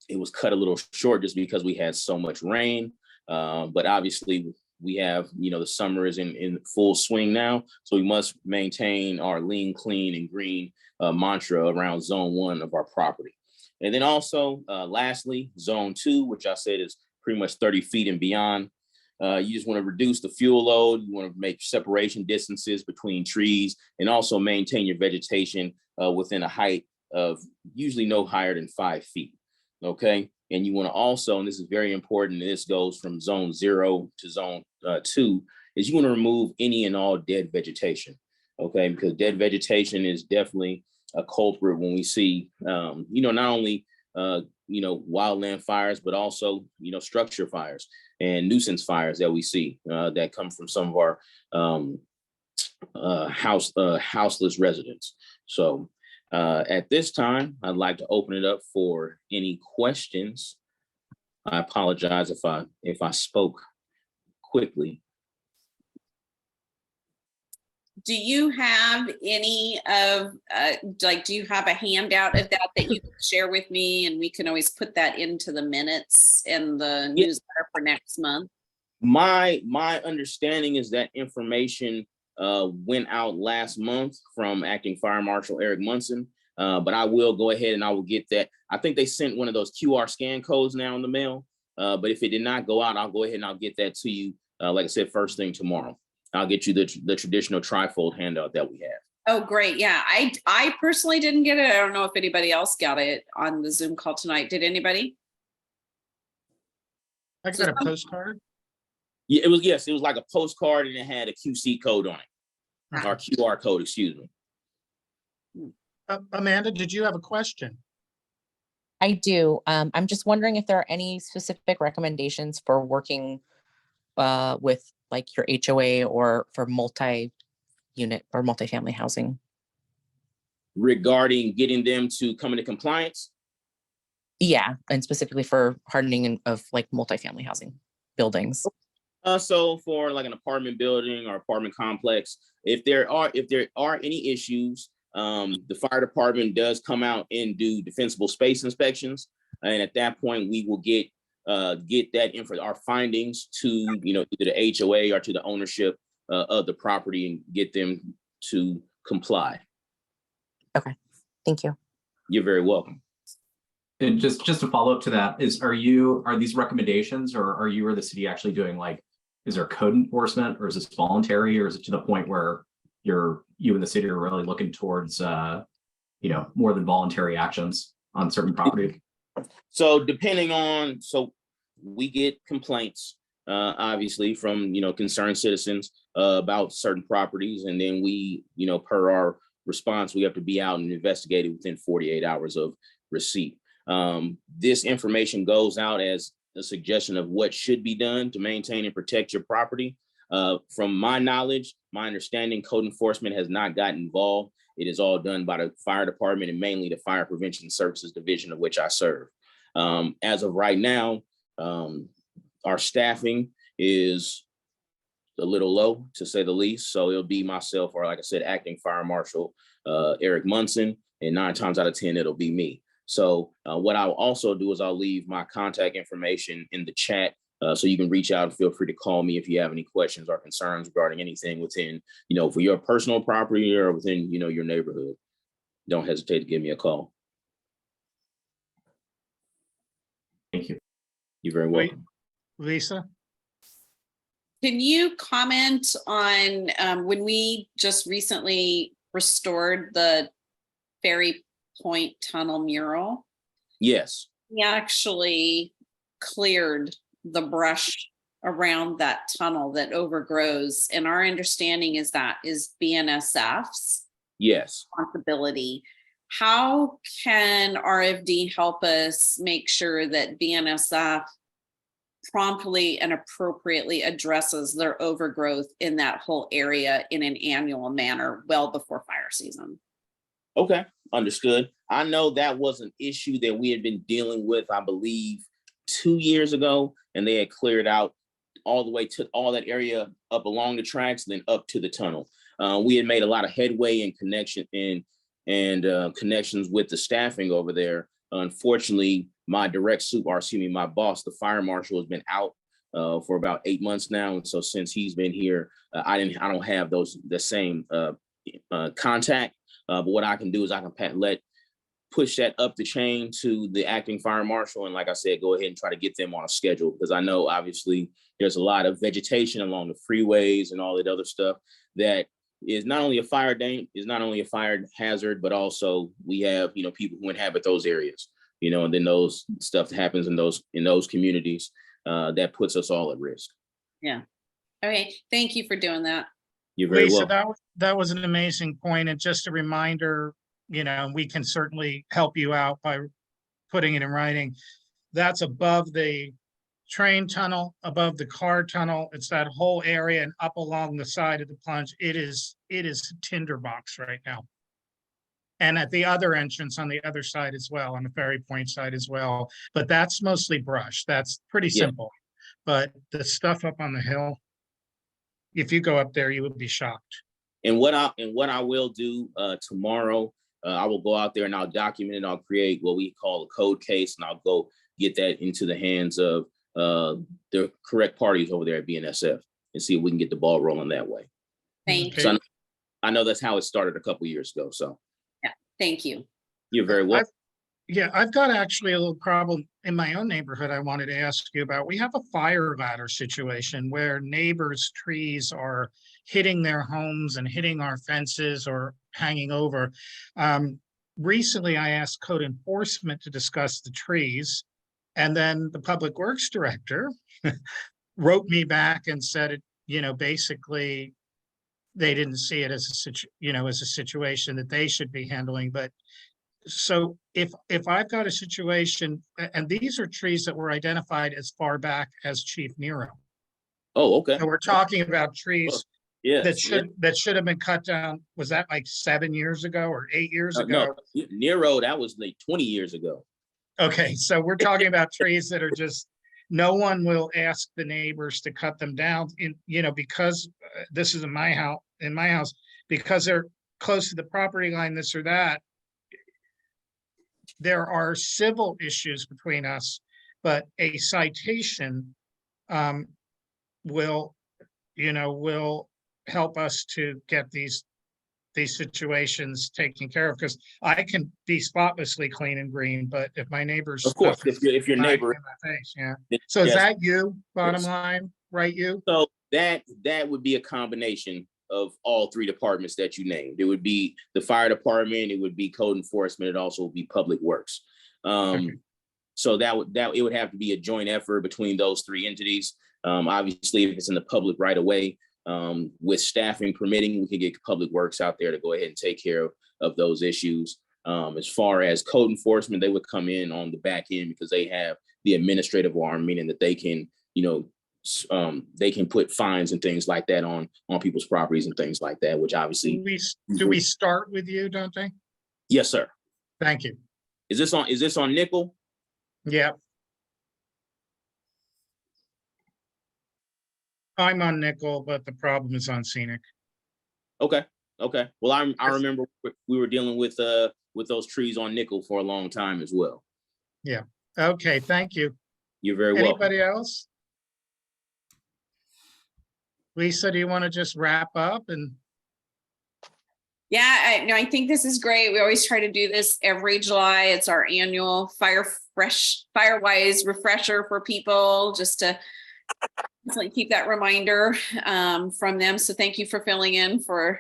it was cut a little short just because we had so much rain. But obviously, we have, the summer is in full swing now. So we must maintain our lean, clean, and green mantra around zone 1 of our property. And then also, lastly, zone 2, which I said is pretty much 30 feet and beyond. You just want to reduce the fuel load. You want to make separation distances between trees and also maintain your vegetation within a height of usually no higher than 5 feet. Okay. And you want to also, and this is very important, and this goes from zone 0 to zone 2, is you want to remove any and all dead vegetation. Okay. Because dead vegetation is definitely a culprit when we see, not only, wildland fires, but also, structure fires and nuisance fires that we see that come from some of our houseless residents. So at this time, I'd like to open it up for any questions. I apologize if I spoke quickly. Do you have any of, do you have a handout of that you can share with me, and we can always put that into the minutes and the newsletter for next month? My understanding is that information went out last month from Acting Fire Marshal Eric Munson, but I will go ahead and I will get that. I think they sent one of those QR scan codes now in the mail, but if it did not go out, I'll go ahead and I'll get that to you, like I said, first thing tomorrow. I'll get you the traditional trifold handout that we have. Oh, great. Yeah, I personally didn't get it. I don't know if anybody else got it on the Zoom call tonight. Did anybody? I got a postcard. Yeah, it was like a postcard, and it had a QC code on it, or QR code, excuse me. Amanda, did you have a question? I do. I'm just wondering if there are any specific recommendations for working with like your HOA or for multi-unit or multifamily housing. Regarding getting them to come into compliance? Yeah, and specifically for hardening of like multifamily housing buildings. So for like an apartment building or apartment complex, if there are any issues, the fire department does come out and do defensible space inspections, and at that point we will get that info, our findings to either the HOA or to the ownership of the property, and get them to comply. Okay, thank you. You're very welcome. And just to follow up to that, are these recommendations, or are you or the city actually doing, like, is there code enforcement, or is this voluntary, or is it to the point where you and the city are really looking towards more than voluntary actions on certain property? So we get complaints, obviously, from concerned citizens about certain properties, and then we, per our response, we have to be out and investigate it within 48 hours of receipt. This information goes out as a suggestion of what should be done to maintain and protect your property. From my knowledge, my understanding, code enforcement has not gotten involved. It is all done by the fire department and mainly the Fire Prevention Services Division of which I serve. As of right now, our staffing is a little low, to say the least. So it'll be myself, or like I said, acting Fire Marshal Eric Munson, and 9 times out of 10, it'll be me. So what I'll also do is I'll leave my contact information in the chat, so you can reach out and feel free to call me if you have any questions or concerns regarding anything within, for your personal property or within, your neighborhood. Don't hesitate to give me a call. Thank you. You're very welcome. Lisa? Can you comment on when we just recently restored the Ferry Point Tunnel mural? Yes. We actually cleared the brush around that tunnel that overgrows. And our understanding is that is BNSF's Yes. responsibility. How can RFD help us make sure that BNSF promptly and appropriately addresses their overgrowth in that whole area in an annual manner well before fire season? Okay, understood. I know that was an issue that we had been dealing with, I believe, 2 years ago, and they had cleared out all the way to all that area up along the tracks, then up to the tunnel. We had made a lot of headway and connections with the staffing over there. Unfortunately, my my boss, the fire marshal, has been out for about 8 months now, and so since he's been here, I don't have the same contact. But what I can do is I can push that up the chain to the acting fire marshal, and like I said, go ahead and try to get them on a schedule, because I know obviously there's a lot of vegetation along the freeways and all that other stuff that is not only a fire hazard, but also we have people who inhabit those areas, and then those stuff happens in those communities that puts us all at risk. Yeah. Okay. Thank you for doing that. You're very Lisa, welcome. that was an amazing point, and just a reminder, we can certainly help you out by putting it in writing. That's above the train tunnel, above the car tunnel. It's that whole area and up along the side of the plunge. It is a tinderbox right now. And at the other entrance on the other side as well, on the Ferry Point side as well. But that's mostly brush. That's pretty simple. But the stuff up on the hill, if you go up there, you would be shocked. And what I will do tomorrow, I will go out there and I'll document it. I'll create what we call a code case, and I'll go get that into the hands of the correct parties over there at BNSF and see if we can get the ball rolling that way. Thank you. So I know that's how it started a couple of years ago. So yeah, thank you. You're very welcome. I've got actually a little problem in my own neighborhood I wanted to ask you about. We have a fire ladder situation where neighbors' trees are hitting their homes and hitting our fences or hanging over. Recently, I asked code enforcement to discuss the trees, and then the public works director wrote me back and said, basically they didn't see it as a situation that they should be handling. But so if I've got a situation, and these are trees that were identified as far back as Chief Nero. Oh, okay. So we're talking about trees that should have been cut down. Was that like 7 years ago or 8 years ago? No, Nero, that was like 20 years ago. Okay, so we're talking about trees that are just, no one will ask the neighbors to cut them down because this is in my house, because they're close to the property line, this or that. There are civil issues between us, but a citation will help us to get these situations taken care of, because I can be spotlessly clean and green, but if my neighbor's of course, stuff if your neighbor in my face, So is that you, bottom line, right? You? So that would be a combination of all 3 departments that you named. It would be the fire department, it would be code enforcement, it also would be public works. So it would have to be a joint effort between those 3 entities. Obviously, if it's in the public right away, with staffing permitting, we can get public works out there to go ahead and take care of those issues. As far as code enforcement, they would come in on the back end because they have the administrative arm, meaning that they can, they can put fines and things like that on people's properties and things like that, which obviously. Do we start with you, don't they? Yes, sir. Thank you. Is this on Nickel? Yeah. I'm on Nickel, but the problem is on Scenic. Okay. Well, I remember we were dealing with those trees on Nickel for a long time as well. Yeah. Okay. Thank you. You're very welcome. Anybody else? Lisa, do you want to just wrap up? And Yeah, I think this is great. We always try to do this every July. It's our annual Firewise refresher for people, just to keep that reminder from them. So thank you for filling in for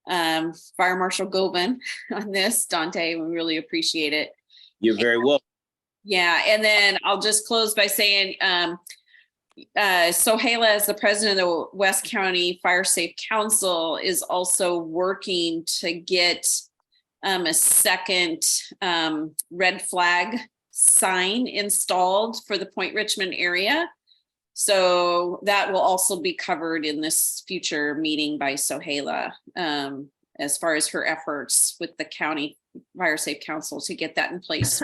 Fire Marshal Govan on this, Dante. We really appreciate it. You're very welcome. Yeah, and then I'll just close by saying, Sohaila, as the president of the West County Fire Safe Council, is also working to get a second red flag sign installed for the Point Richmond area. So that will also be covered in this future meeting by Sohaila, as far as her efforts with the County Fire Safe Council to get that in place.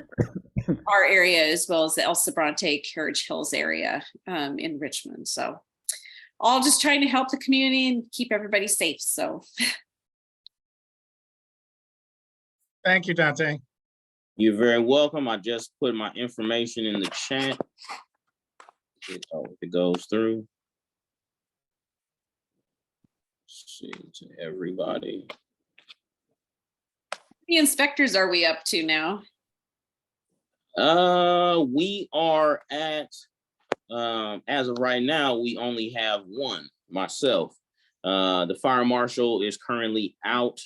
Our area, as well as the El Sobrante, Carriage Hills area in Richmond. So all just trying to help the community and keep everybody safe. So thank you, Dante. You're very welcome. I just put my information in the chat. It goes through. Let's see, to everybody. the inspectors are we up to now? We are at, as of right now, we only have one, myself. The fire marshal is currently out.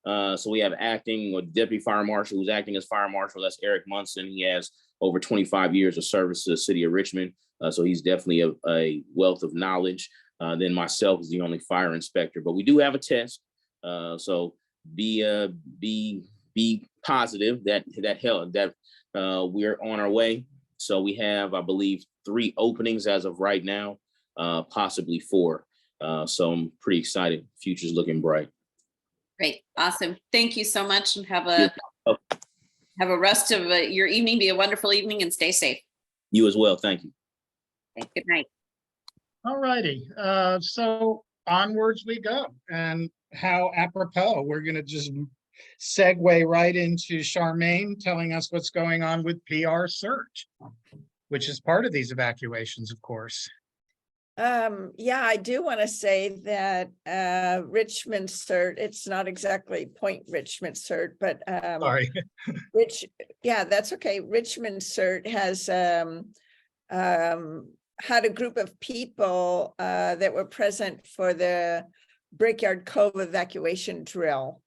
So we have acting or deputy fire marshal who's acting as fire marshal. That's Eric Munson. He has over 25 years of service to the city of Richmond. So he's definitely a wealth of knowledge. Then myself is the only fire inspector, but we do have a test. So be positive that we're on our way. So we have, I believe, 3 openings as of right now, possibly 4. So I'm pretty excited. Future's looking bright. Great, awesome. Thank you so much, and have a rest of your evening. Be a wonderful evening, and stay safe. You as well. Thank you. Okay, good night. All righty. So onwards we go. And how apropos, we're going to just segue right into Charmaine telling us what's going on with PR search, which is part of these evacuations, of course. Yeah, I do want to say that Richmond CERT, it's not exactly Point Richmond CERT, but Sorry. that's okay. Richmond CERT has had a group of people that were present for the Brickyard Cove evacuation drill.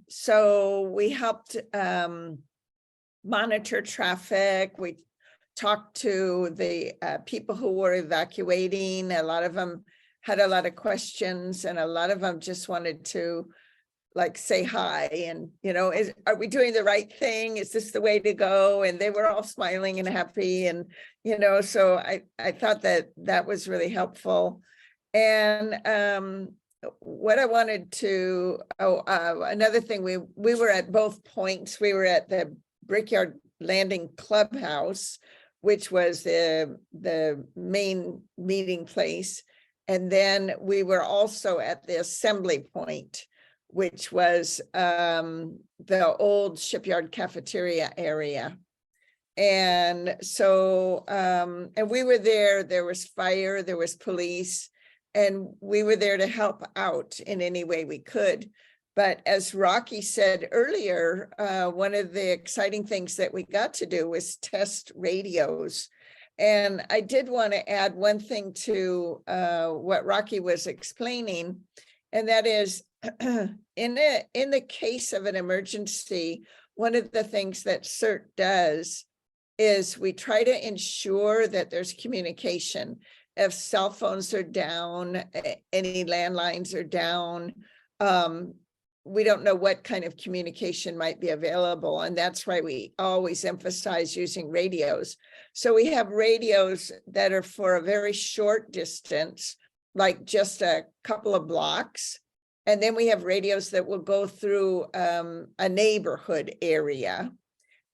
So we helped monitor traffic. We talked to the people who were evacuating. A lot of them had a lot of questions, and a lot of them just wanted to say hi and, are we doing the right thing? Is this the way to go? And they were all smiling and happy. And, so I thought that was really helpful. And what I wanted to, another thing, we were at both points. We were at the Brickyard Landing Clubhouse, which was the main meeting place. And then we were also at the assembly point, which was the old shipyard cafeteria area. And so, and we were there was fire, there was police, and we were there to help out in any way we could. But as Rocky said earlier, one of the exciting things that we got to do was test radios. And I did want to add one thing to what Rocky was explaining, and that is in the case of an emergency, one of the things that CERT does is we try to ensure that there's communication. If cell phones are down, any landlines are down, we don't know what kind of communication might be available. And that's why we always emphasize using radios. So we have radios that are for a very short distance, like just a couple of blocks. And then we have radios that will go through a neighborhood area.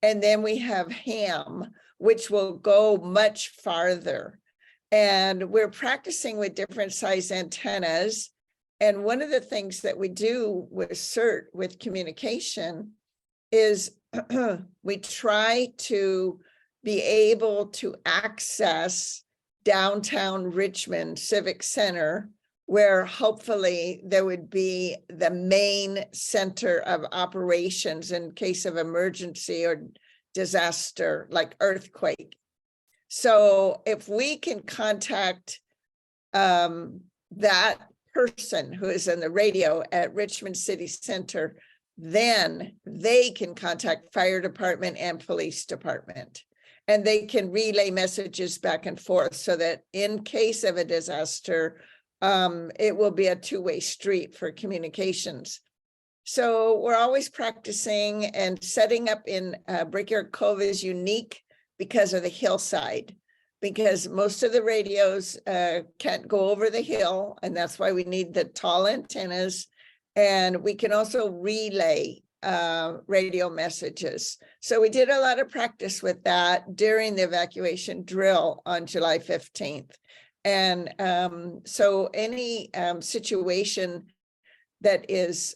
And then we have ham, which will go much farther. And we're practicing with different size antennas. And one of the things that we do with CERT, with communication, is we try to be able to access downtown Richmond Civic Center, where hopefully there would be the main center of operations in case of emergency or disaster, like earthquake. So if we can contact that person who is in the radio at Richmond City Center, then they can contact fire department and police department. And they can relay messages back and forth so that in case of a disaster, it will be a two-way street for communications. So we're always practicing, and setting up in Brickyard Cove is unique because of the hillside, because most of the radios can't go over the hill, and that's why we need the tall antennas. And we can also relay radio messages. So we did a lot of practice with that during the evacuation drill on July 15th. And so any situation that is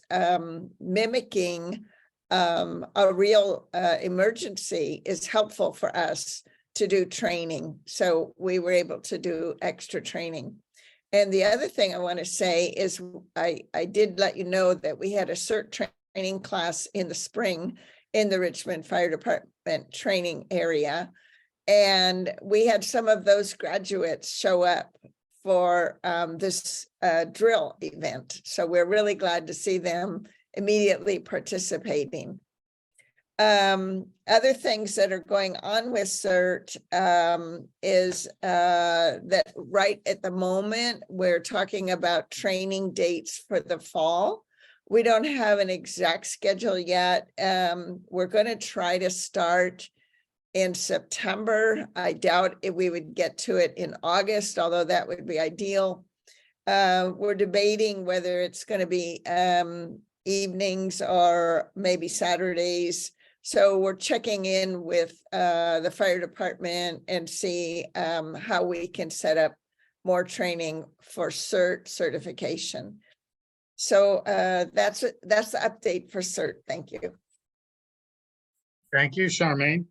mimicking a real emergency is helpful for us to do training. So we were able to do extra training. And the other thing I want to say is I did let you know that we had a CERT training class in the spring in the Richmond Fire Department training area. And we had some of those graduates show up for this drill event. So we're really glad to see them immediately participating. Other things that are going on with CERT is that right at the moment, we're talking about training dates for the fall. We don't have an exact schedule yet. We're going to try to start in September. I doubt if we would get to it in August, although that would be ideal. We're debating whether it's going to be evenings or maybe Saturdays. So we're checking in with the fire department and see how we can set up more training for CERT certification. So that's the update for CERT. Thank you. Thank you, Charmaine.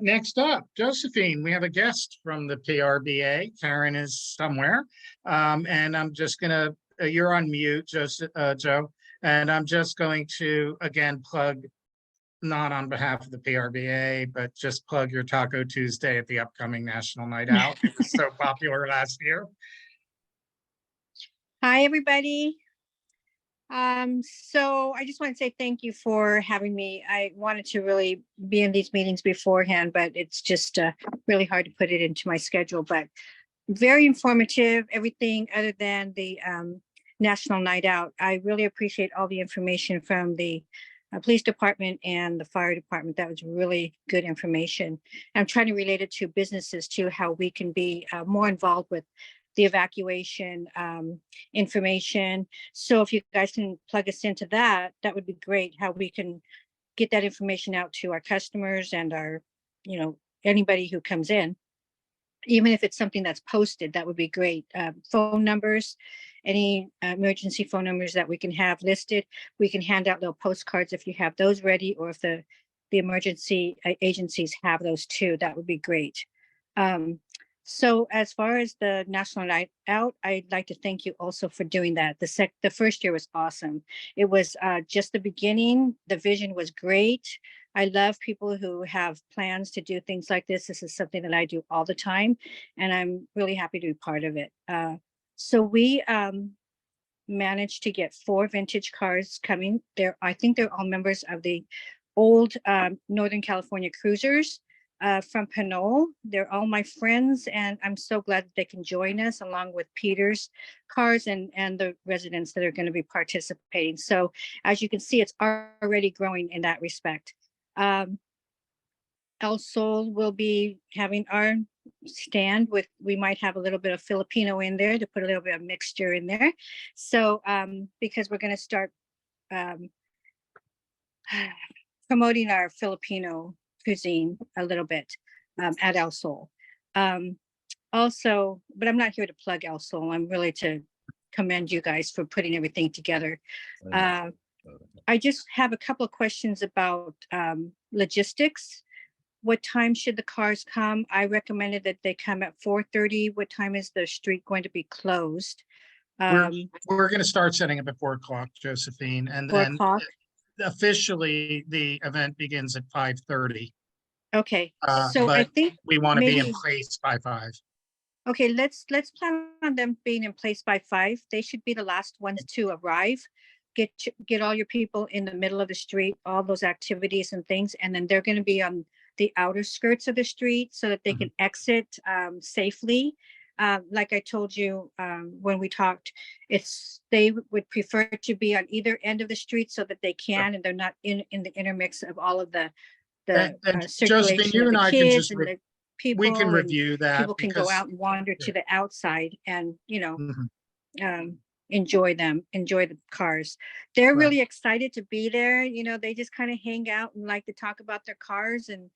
Next up, Josephine, we have a guest from the PRBA. Karen is somewhere. And I'm just gonna, you're on mute, Joe. And I'm just going to, again, plug, not on behalf of the PRBA, but just plug your Taco Tuesday at the upcoming National Night Out. It was so popular last year. Hi, everybody. So I just want to say thank you for having me. I wanted to really be in these meetings beforehand, but it's just really hard to put it into my schedule, but very informative, everything other than the National Night Out. I really appreciate all the information from the police department and the fire department. That was really good information. I'm trying to relate it to businesses too, how we can be more involved with the evacuation information. So if you guys can plug us into that, that would be great, how we can get that information out to our customers and our, anybody who comes in. Even if it's something that's posted, that would be great. Phone numbers, any emergency phone numbers that we can have listed. We can hand out little postcards if you have those ready, or if the emergency agencies have those too, that would be great. So as far as the National Night Out, I'd like to thank you also for doing that. The first year was awesome. It was just the beginning. The vision was great. I love people who have plans to do things like this. This is something that I do all the time, and I'm really happy to be part of it. So we managed to get 4 vintage cars coming there. I think they're all members of the old Northern California Cruisers. from Pinole. They're all my friends, and I'm so glad that they can join us along with Peter's cars and the residents that are going to be participating. So as you can see, it's already growing in that respect. El Sol will be having our stand with, we might have a little bit of Filipino in there to put a little bit of mixture in there. So because we're going to start promoting our Filipino cuisine a little bit at El Sol. Also, but I'm not here to plug El Sol. I'm really to commend you guys for putting everything together. I just have a couple of questions about logistics. What time should the cars come? I recommended that they come at 4:30. What time is the street going to be closed? We're going to start setting up at 4 o'clock, Josephine, and 4 then o'clock. officially the event begins at 5:30. Okay, so I But think we want to be in maybe- place by 5. okay, let's plan on them being in place by 5. They should be the last ones to arrive. Get all your people in the middle of the street, all those activities and things, and then they're going to be on the outer skirts of the street so that they can exit safely. Like I told you when we talked, they would prefer to be on either end of the street so that they can, and they're not in the intermix of all of the And circulation Josephine, you of and the I can kids just, and the people. we can and review that people can go because out and wander to the outside and, Mhm. enjoy the cars. They're Right. really excited to be there. They just kind of hang out and like to talk about their cars and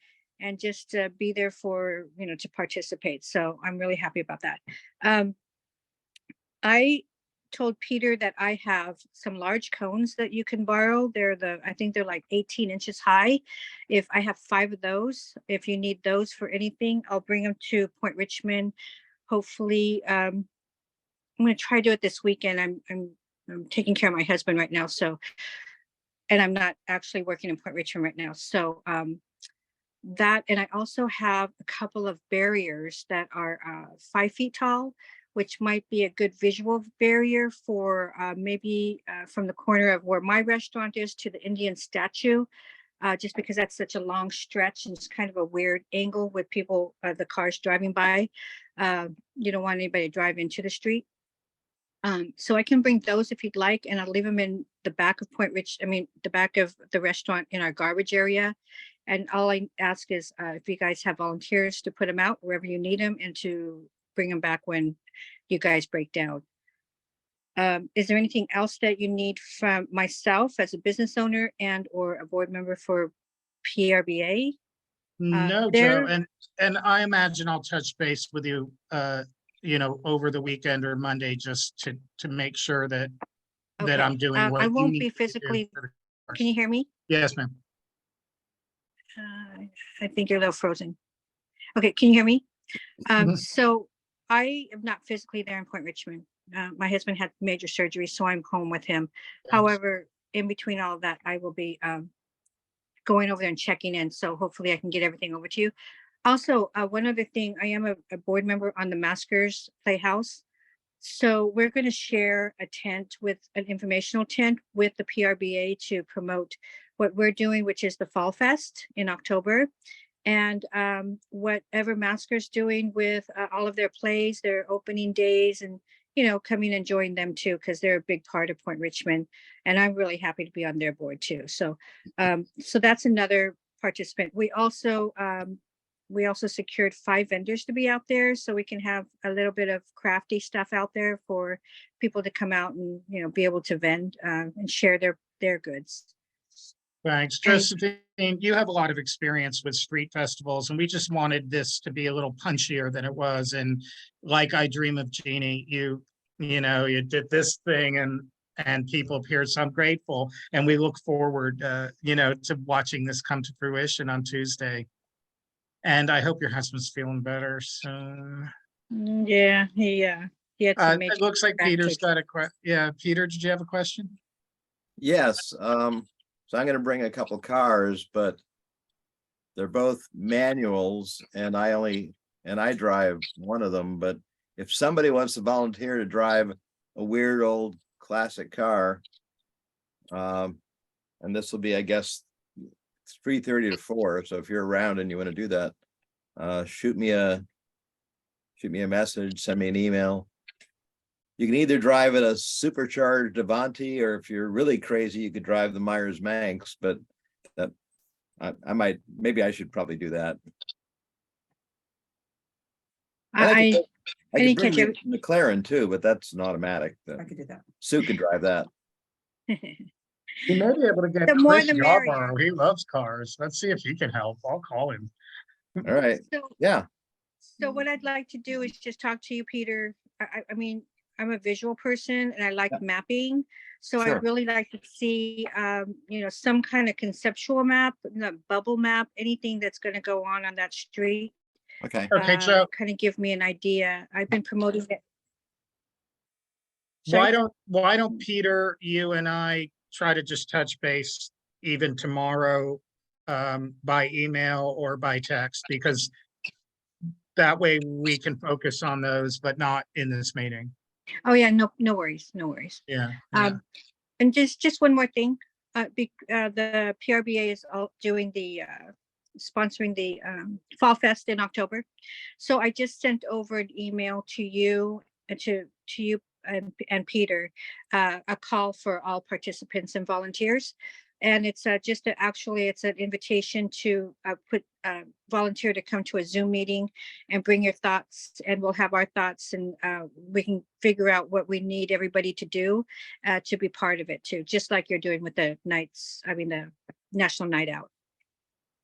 just be there for, to participate. So I'm really happy about that. I told Peter that I have some large cones that you can borrow. I think they're like 18 inches high. If I have 5 of those, if you need those for anything, I'll bring them to Point Richmond. Hopefully, I'm going to try to do it this weekend. I'm taking care of my husband right now. So, and I'm not actually working in Point Richmond right now. So, that, and I also have a couple of barriers that are 5 feet tall, which might be a good visual barrier for maybe from the corner of where my restaurant is to the Indian statue, just because that's such a long stretch and it's kind of a weird angle with people, the cars driving by. You don't want anybody to drive into the street. So I can bring those if you'd like, and I'll leave them in the back of the back of the restaurant in our garbage area. And all I ask is if you guys have volunteers to put them out wherever you need them and to bring them back when you guys break down. Is there anything else that you need from myself as a business owner and or a board member for PRBA? No, Joe, and I imagine I'll touch base with you, over the weekend or Monday just to make sure that Okay. I'm doing what I you won't need be me to do physically. for the cars. Can you hear me? Yes, ma'am. I think you're a little frozen. Okay, can you hear me? Mhm. So I am not physically there in Point Richmond. My husband had major surgery, so I'm home with him. However, in between all of that, I will be going over there and checking in. So hopefully I can get everything over to you. Also, one other thing, I am a board member on the Maskers Playhouse. So we're going to share a tent with an informational tent with the PRBA to promote what we're doing, which is the Fall Fest in October. And whatever Masker's doing with all of their plays, their opening days, and coming and join them too, because they're a big part of Point Richmond. And I'm really happy to be on their board too. So so that's another participant. We also secured 5 vendors to be out there, so we can have a little bit of crafty stuff out there for people to come out and be able to vend and share their goods. Thanks, And- Josephine. You have a lot of experience with street festivals, and we just wanted this to be a little punchier than it was. And like I Dream of Jeannie, you did this thing, and people appeared. So I'm grateful, and we look forward, to watching this come to fruition on Tuesday. And I hope your husband's feeling better soon. Yeah, he had some It looks like back Peter's surgery. got a question. Yeah, Peter, did you have a question? Yes, so I'm gonna bring a couple cars, but they're both manuals and I drive one of them, but if somebody wants to volunteer to drive a weird old classic car, and this will be, I guess, it's 3:30 to 4, so if you're around and you want to do that, shoot me a message, send me an email. You can either drive a supercharged Avanti, or if you're really crazy, you could drive the Myers Manx, but that maybe I should probably do that. I could didn't bring catch the McLaren too, but that's an automatic. I could do that. Sue could drive that. He may be able to get The more Chris the merrier. Yarborough. He loves cars. Let's see if he can help. I'll call him. All right. So, Yeah. so what I'd like to do is just talk to you, Peter. I mean, I'm a visual person and I like mapping. So Sure. I'd really like to see, you know, some kind of conceptual map, not bubble map, anything that's going to go on that street. Okay. Okay, Joe. Kind of give me an idea. I've been promoting it. Why Sorry? don't Peter, you and I try to just touch base even tomorrow by email or by text, because that way we can focus on those, but not in this meeting. Oh yeah, no worries, no worries. Yeah. And just one more thing, the PRBA is all doing the sponsoring the Fall Fest in October. So I just sent over an email to you and to you and Peter, a call for all participants and volunteers. And it's actually it's an invitation to volunteer to come to a Zoom meeting and bring your thoughts, and we'll have our thoughts, and we can figure out what we need everybody to do to be part of it too, just like you're doing with the the National Night Out.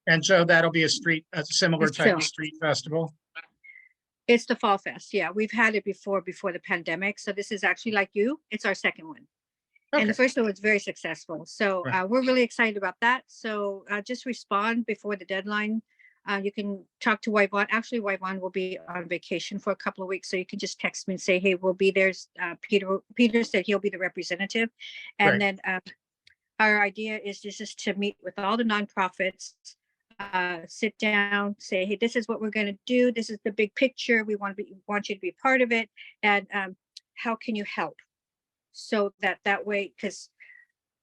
And Joe, that'll be a similar It's type film. of street festival. It's the Fall Fest. Yeah, we've had it before the pandemic. So this is actually like it's our second one. And the Okay. first one was very successful. So Right. we're really excited about that. So just respond before the deadline. You can talk to Yvonne. Actually, Yvonne will be on vacation for a couple of weeks. So you can just text me and say, hey, we'll be there. Peter said he'll be the representative. And Great. then our idea is just to meet with all the nonprofits, sit down, say, hey, this is what we're going to do. This is the big picture. We want you to be part of it. And how can you help? So that way, because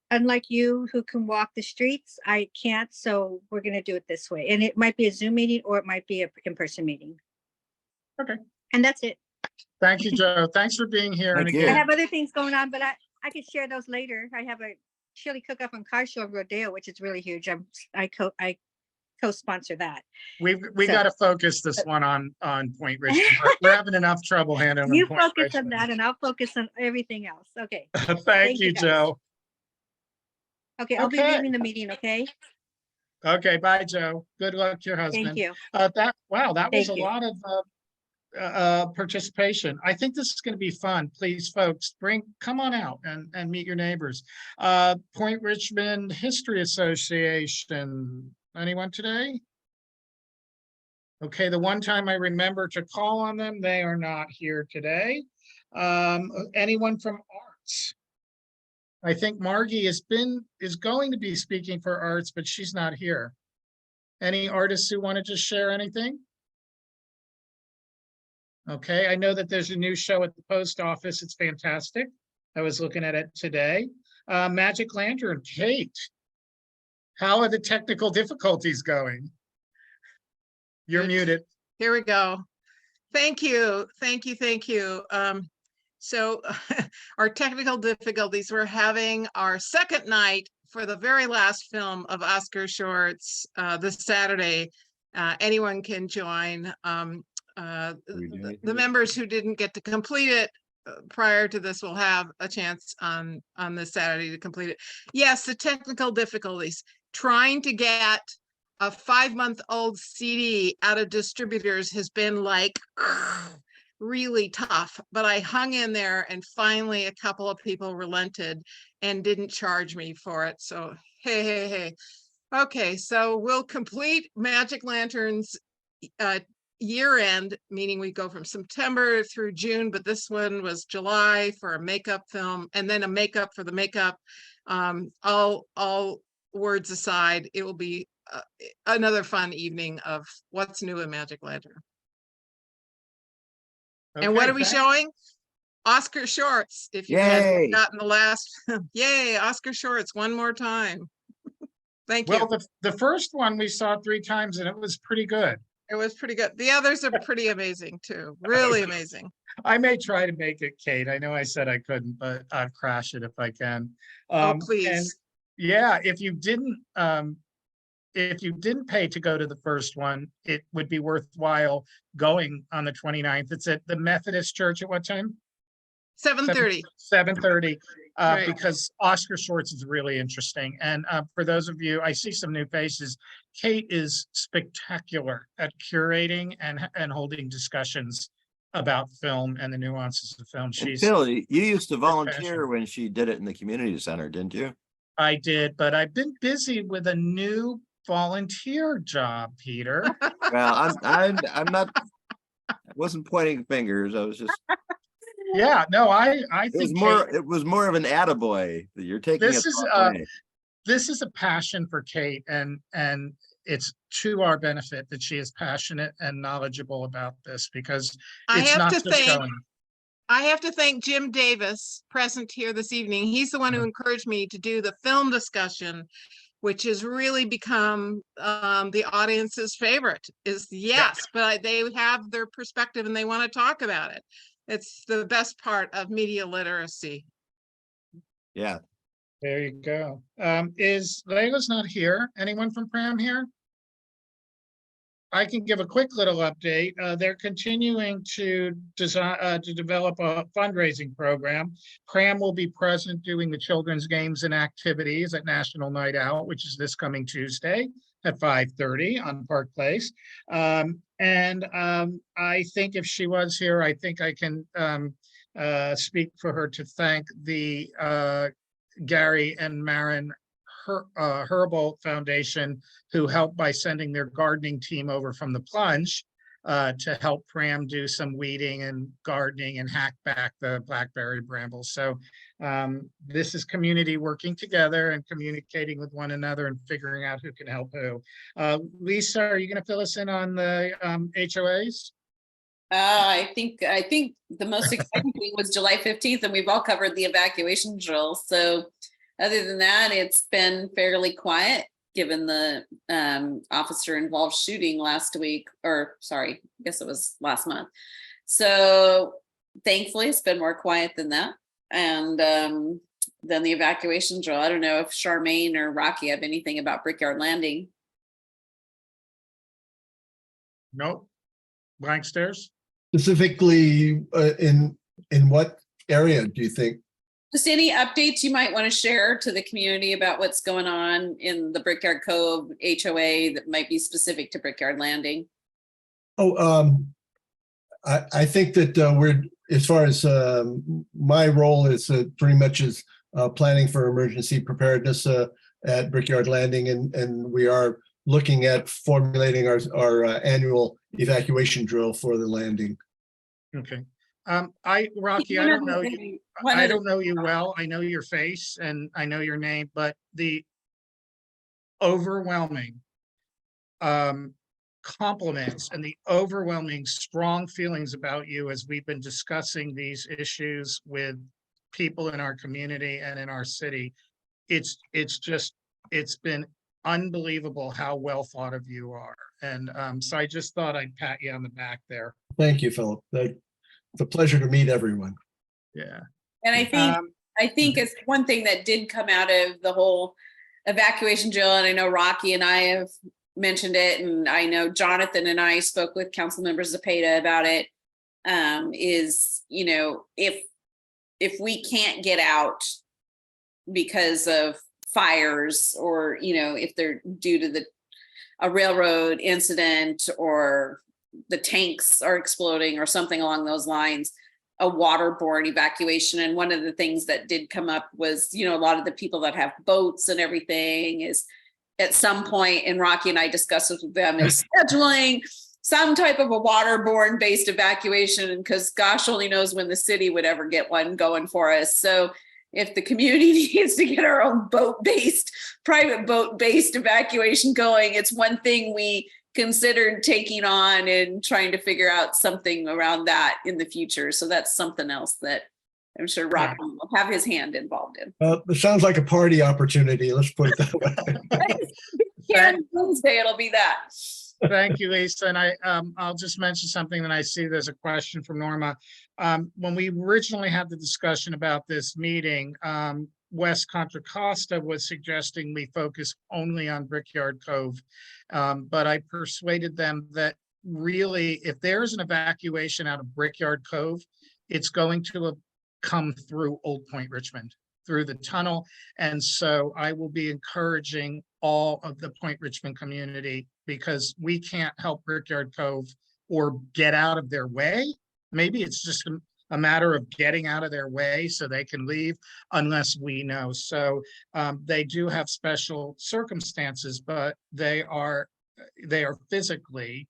unlike you who can walk the streets, I can't. So we're going to do it this way. And it might be a Zoom meeting or it might be an in-person meeting. Okay. And that's it. Thank you, Joe. Thanks for being here. And Thank you. I again, have other things going on, but I can share those later. I have a chili cook-off and car show in Rodeo, which is really huge. I co-sponsor that. we So- got to focus this one on Point Richmond. We're having enough trouble handling You Point focus on Richmond. that and I'll focus on everything else. Okay. Thank you, guys. Joe. Okay, I'll be Okay. leaving the meeting, okay? Okay, bye, Joe. Good luck to your husband. Thank you. That was Thank a you. lot of participation. I think this is going to be fun. Please, folks, come on out and meet your neighbors. Point Richmond History Association. Anyone today? Okay, the one time I remember to call on them, they are not here today. Anyone from arts? I think Margie is going to be speaking for arts, but she's not here. Any artists who want to just share anything? Okay, I know that there's a new show at the post office. It's fantastic. I was looking at it today. Magic Lantern, Kate. How are the technical difficulties going? You're muted. Here we go. Thank you. So our technical difficulties, we're having our second night for the very last film of Oscar Short's this Saturday. Anyone can join. The members who didn't get to complete it prior to this will have a chance on this Saturday to complete it. Yes, the technical difficulties, trying to get a 5-month-old CD out of distributors has been like really tough, but I hung in there and finally a couple of people relented and didn't charge me for it. So, hey. Okay, so we'll complete Magic Lanterns year end, meaning we go from September through June, but this one was July for a makeup film and then a makeup for the makeup. All words aside, it will be another fun evening of what's new in Magic Lantern. And what Okay, are we thanks. showing? Oscar Shorts. If you Yay. hadn't gotten the last, yay, Oscar Shorts one more time. Thank Well, you. the first one we saw 3 times and it was pretty good. It was pretty good. The others are pretty amazing too. Really amazing. I may try to make it, Kate. I know I said I couldn't, but I'll crash it if I can. Oh, And please. yeah, if you didn't pay to go to the first one, it would be worthwhile going on the 29th. It's at the Methodist Church at what time? 7:30. 7:30, Right. because Oscar Shorts is really interesting. And for those of you, I see some new faces. Kate is spectacular at curating and holding discussions about film and the nuances of film. And She's Phil, you used to volunteer professional. when she did it in the community center, didn't you? I did, but I've been busy with a new volunteer job, Peter. Well, I'm not, I wasn't pointing fingers. I was just, Yeah, no, I it was think more, Kate, it was more of an attaboy that you're taking it. this is the wrong way. this is a passion for Kate, and it's to our benefit that she is passionate and knowledgeable about this, because I it's have not to just thank, going. I have to thank Jim Davis, present here this evening. He's the one who encouraged me to do the film discussion, which has really become the audience's favorite. Is yes, but they have their perspective and they want to talk about it. It's the best part of media literacy. Yeah. There you go. Is Layla's not here? Anyone from Pram here? I can give a quick little update. They're continuing to design, to develop a fundraising program. Pram will be present doing the children's games and activities at National Night Out, which is this coming Tuesday at 5:30 on Park Place. I think if she was here, I think I can speak for her to thank the Gary and Marin Herbal Foundation, who helped by sending their gardening team over from the Plunge to help Pram do some weeding and gardening and hack back the blackberry brambles. So this is community working together and communicating with one another and figuring out who can help who. Lisa, are you going to fill us in on the HOAs? I think the most exciting thing was July 15th, and we've all covered the evacuation drill. So other than that, it's been fairly quiet given the officer involved shooting last week, or sorry, I guess it was last month. So thankfully it's been more quiet than that. And then the evacuation drill. I don't know if Charmaine or Rocky have anything about Brickyard Landing. Nope. Blank stares? Specifically, in what area do you think? Just any updates you might want to share to the community about what's going on in the Brickyard Cove HOA that might be specific to Brickyard Landing. Oh, I think that we're, as far as my role is pretty much is planning for emergency preparedness at Brickyard Landing, and we are looking at formulating our annual evacuation drill for the landing. Okay. Rocky, I don't know you. I don't know you well. I know your face and I know your name, but the overwhelming compliments and the overwhelming strong feelings about you as we've been discussing these issues with people in our community and in our city. It's been unbelievable how well thought of you are. And so I just thought I'd pat you on the back there. Thank you, Philip. It's a pleasure to meet everyone. Yeah. And I think it's one thing that did come out of the whole evacuation drill, and I know Rocky and I have mentioned it, and I know Jonathan and I spoke with council members Zepeda about it, is, you know, if we can't get out because of fires, or, you know, if they're due to a railroad incident, or the tanks are exploding or something along those lines, a waterborne evacuation. And one of the things that did come up was, you know, a lot of the people that have boats and everything is at some point, and Rocky and I discussed this with them, is scheduling some type of a waterborne based evacuation, because gosh only knows when the city would ever get one going for us. So if the community needs to get our own private boat-based evacuation going, it's one thing we considered taking on and trying to figure out something around that in the future. So that's something else that I'm sure Rocky will have his hand involved in. It sounds like a party opportunity. Let's put it that way. Yeah, Wednesday it'll be that. Thank you, Lisa. And I'll just mention something that I see there's a question from Norma. When we originally had the discussion about this meeting, Wes Contra Costa was suggesting we focus only on Brickyard Cove. But I persuaded them that really, if there's an evacuation out of Brickyard Cove, it's going to have come through Old Point Richmond, through the tunnel. And so I will be encouraging all of the Point Richmond community, because we can't help Brickyard Cove or get out of their way. Maybe it's just a matter of getting out of their way so they can leave, unless we know. So they do have special circumstances, but they are physically,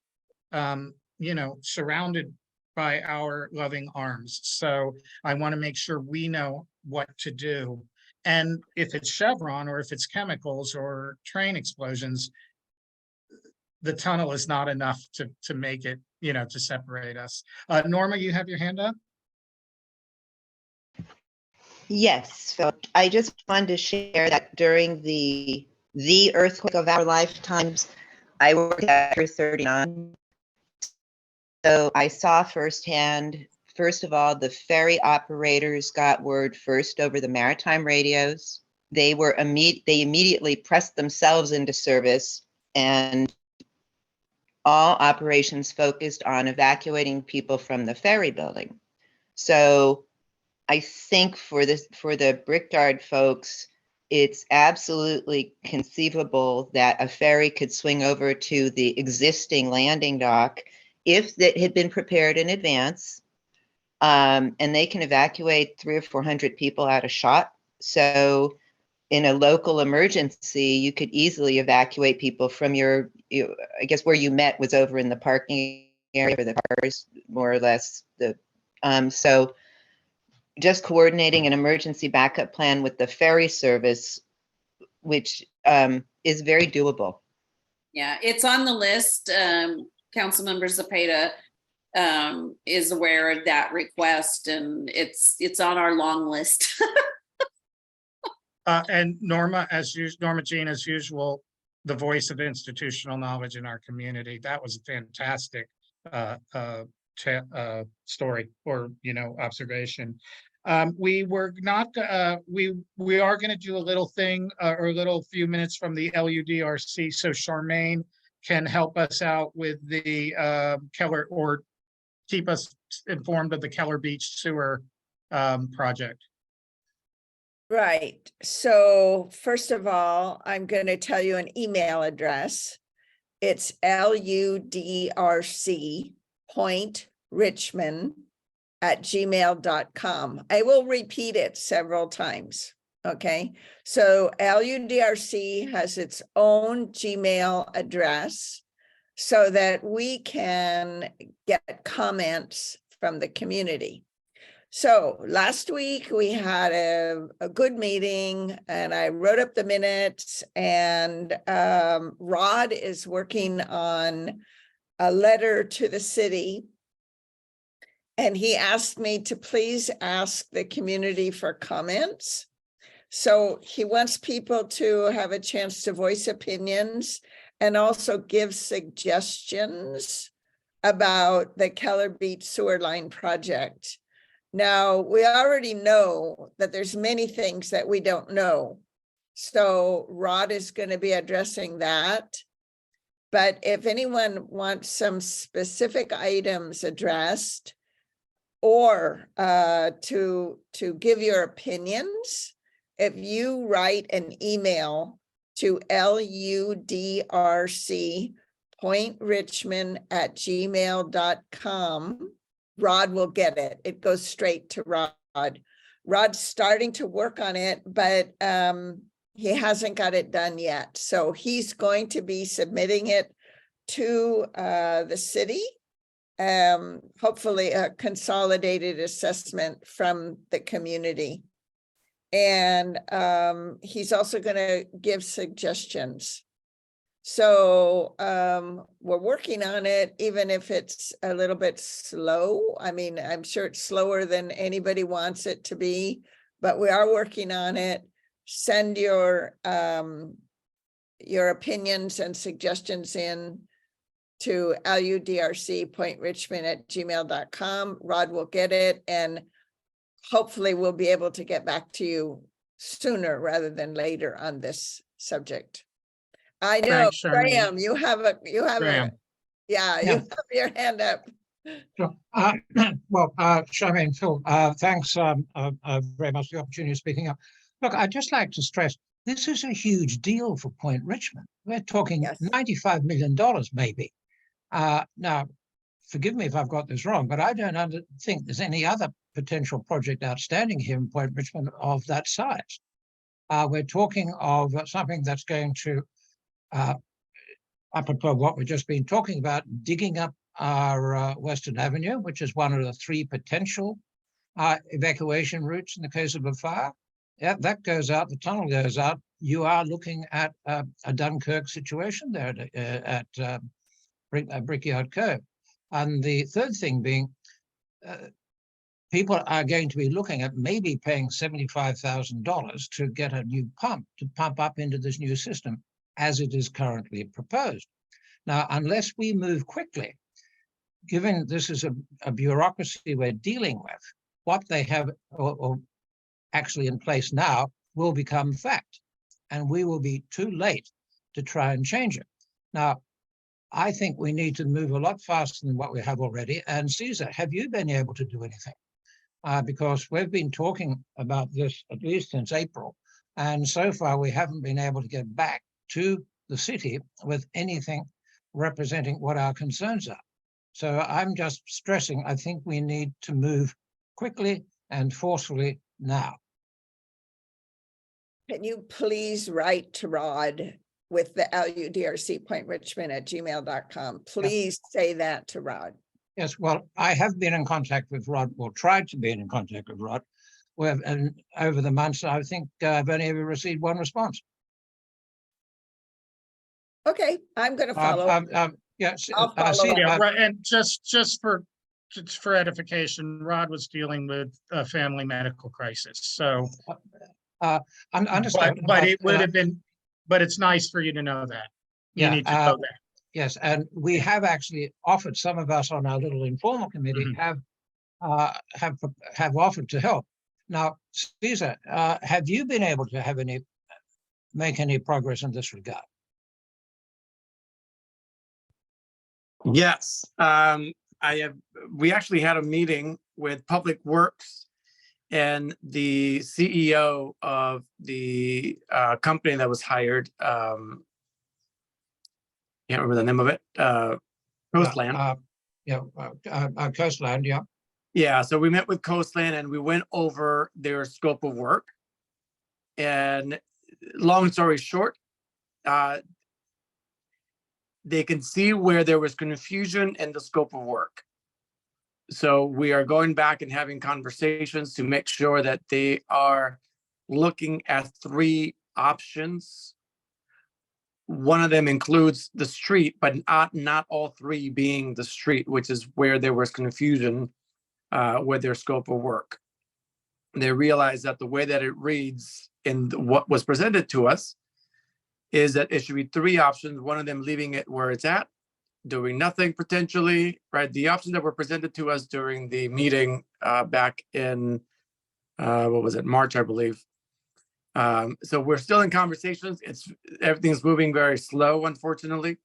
surrounded by our loving arms. So I want to make sure we know what to do. And if it's Chevron, or if it's chemicals or train explosions, the tunnel is not enough to make it, to separate us. Norma, you have your hand up? Yes, so I just wanted to share that during the earthquake of our lifetimes, I worked at Pier 39. So I saw firsthand, first of all, the ferry operators got word first over the maritime radios. They immediately pressed themselves into service, and all operations focused on evacuating people from the ferry building. So I think for the Brickyard folks, it's absolutely conceivable that a ferry could swing over to the existing landing dock if that had been prepared in advance, and they can evacuate 300 or 400 people at a shot. So in a local emergency, you could easily evacuate people from I guess where you met was over in the parking area for the cars, more or less. So just coordinating an emergency backup plan with the ferry service, which is very doable. Yeah, it's on the list. Councilmember Zepeda is aware of that request, and it's on our long list. And Norma Jean, as usual, the voice of institutional knowledge in our community. That was a fantastic story, or observation. We were not. We are going to do a little thing, or a little few minutes from the LUDRC, so Charmaine can help us out with the Keller, or keep us informed of the Keller Beach sewer project. Right. So first of all, I'm going to tell you an email address. It's ludrc.richmond@gmail.com. I will repeat it several times. Okay. So LUDRC has its own Gmail address so that we can get comments from the community. So last week we had a good meeting, and I wrote up the minutes, and Rod is working on a letter to the city. And he asked me to please ask the community for comments. So he wants people to have a chance to voice opinions and also give suggestions about the Keller Beach sewer line project. Now, we already know that there's many things that we don't know. So Rod is going to be addressing that. But if anyone wants some specific items addressed, or to give your opinions, if you write an email to ludrc.richmond@gmail.com, Rod will get it. It goes straight to Rod. Rod's starting to work on it, but he hasn't got it done yet. So he's going to be submitting it to the city. Hopefully a consolidated assessment from the community. And he's also going to give suggestions. So we're working on it, even if it's a little bit slow. I mean, I'm sure it's slower than anybody wants it to be, but we are working on it. Send your opinions and suggestions in. to ludrc.richmond@gmail.com. Rod will get it, and hopefully we'll be able to get back to you sooner rather than later on this subject. I know, Thanks, Charmaine. Graham, you have a, Graham. yeah, you Yeah. have your hand up. Sure. Well, Charmaine, Phil, thanks very much for the opportunity of speaking up. Look, I'd just like to stress, this is a huge deal for Point Richmond. We're talking Yes. $95 million maybe. Now, forgive me if I've got this wrong, but I don't think there's any other potential project outstanding here in Point Richmond of that size. We're talking of something that's going to, apropos what we've just been talking about, digging up our Western Avenue, which is one of the 3 potential evacuation routes in the case of a fire. Yeah, that goes out, the tunnel goes out. You are looking at a Dunkirk situation there at Brickyard Cove. And the third thing being, people are going to be looking at maybe paying $75,000 to get a new pump to pump up into this new system as it is currently proposed. Now, unless we move quickly, given this is a bureaucracy we're dealing with, what they have or actually in place now will become fact, and we will be too late to try and change it. Now, I think we need to move a lot faster than what we have already. And Caesar, have you been able to do anything? Because we've been talking about this at least since April, and so far we haven't been able to get back to the city with anything representing what our concerns are. So I'm just stressing, I think we need to move quickly and forcefully now. Can you please write to Rod with the ludrc.richmond@gmail.com? Please say that to Rod. Yes, well, I have been in contact with Rod, or tried to be in contact with Rod. And over the months, I think I've only ever received 1 response. Okay, I'm going to follow. Yes, I'll follow up. Yeah, right, and just for edification, Rod was dealing with a family medical crisis, so. Understand, but it would have been, but it's nice for you to know that. You need to know that. Yes, and we have actually offered, some of us on our little informal committee have offered to help. Now, Caesar, have you been able to make any progress in this regard? Yes, we actually had a meeting with Public Works and the CEO of the company that was hired. Can't remember the name of it. Coastland. Coastland, yeah. Yeah, so we met with Coastland and we went over their scope of work. And long story short, they can see where there was confusion in the scope of work. So we are going back and having conversations to make sure that they are looking at 3 options. One of them includes the street, but not all 3 being the street, which is where there was confusion with their scope of work. They realized that the way that it reads in what was presented to us is that it should be 3 options, one of them leaving it where it's at, doing nothing potentially, right? The options that were presented to us during the meeting back in, what was it, March, I believe. So we're still in conversations. Everything's moving very slow, unfortunately.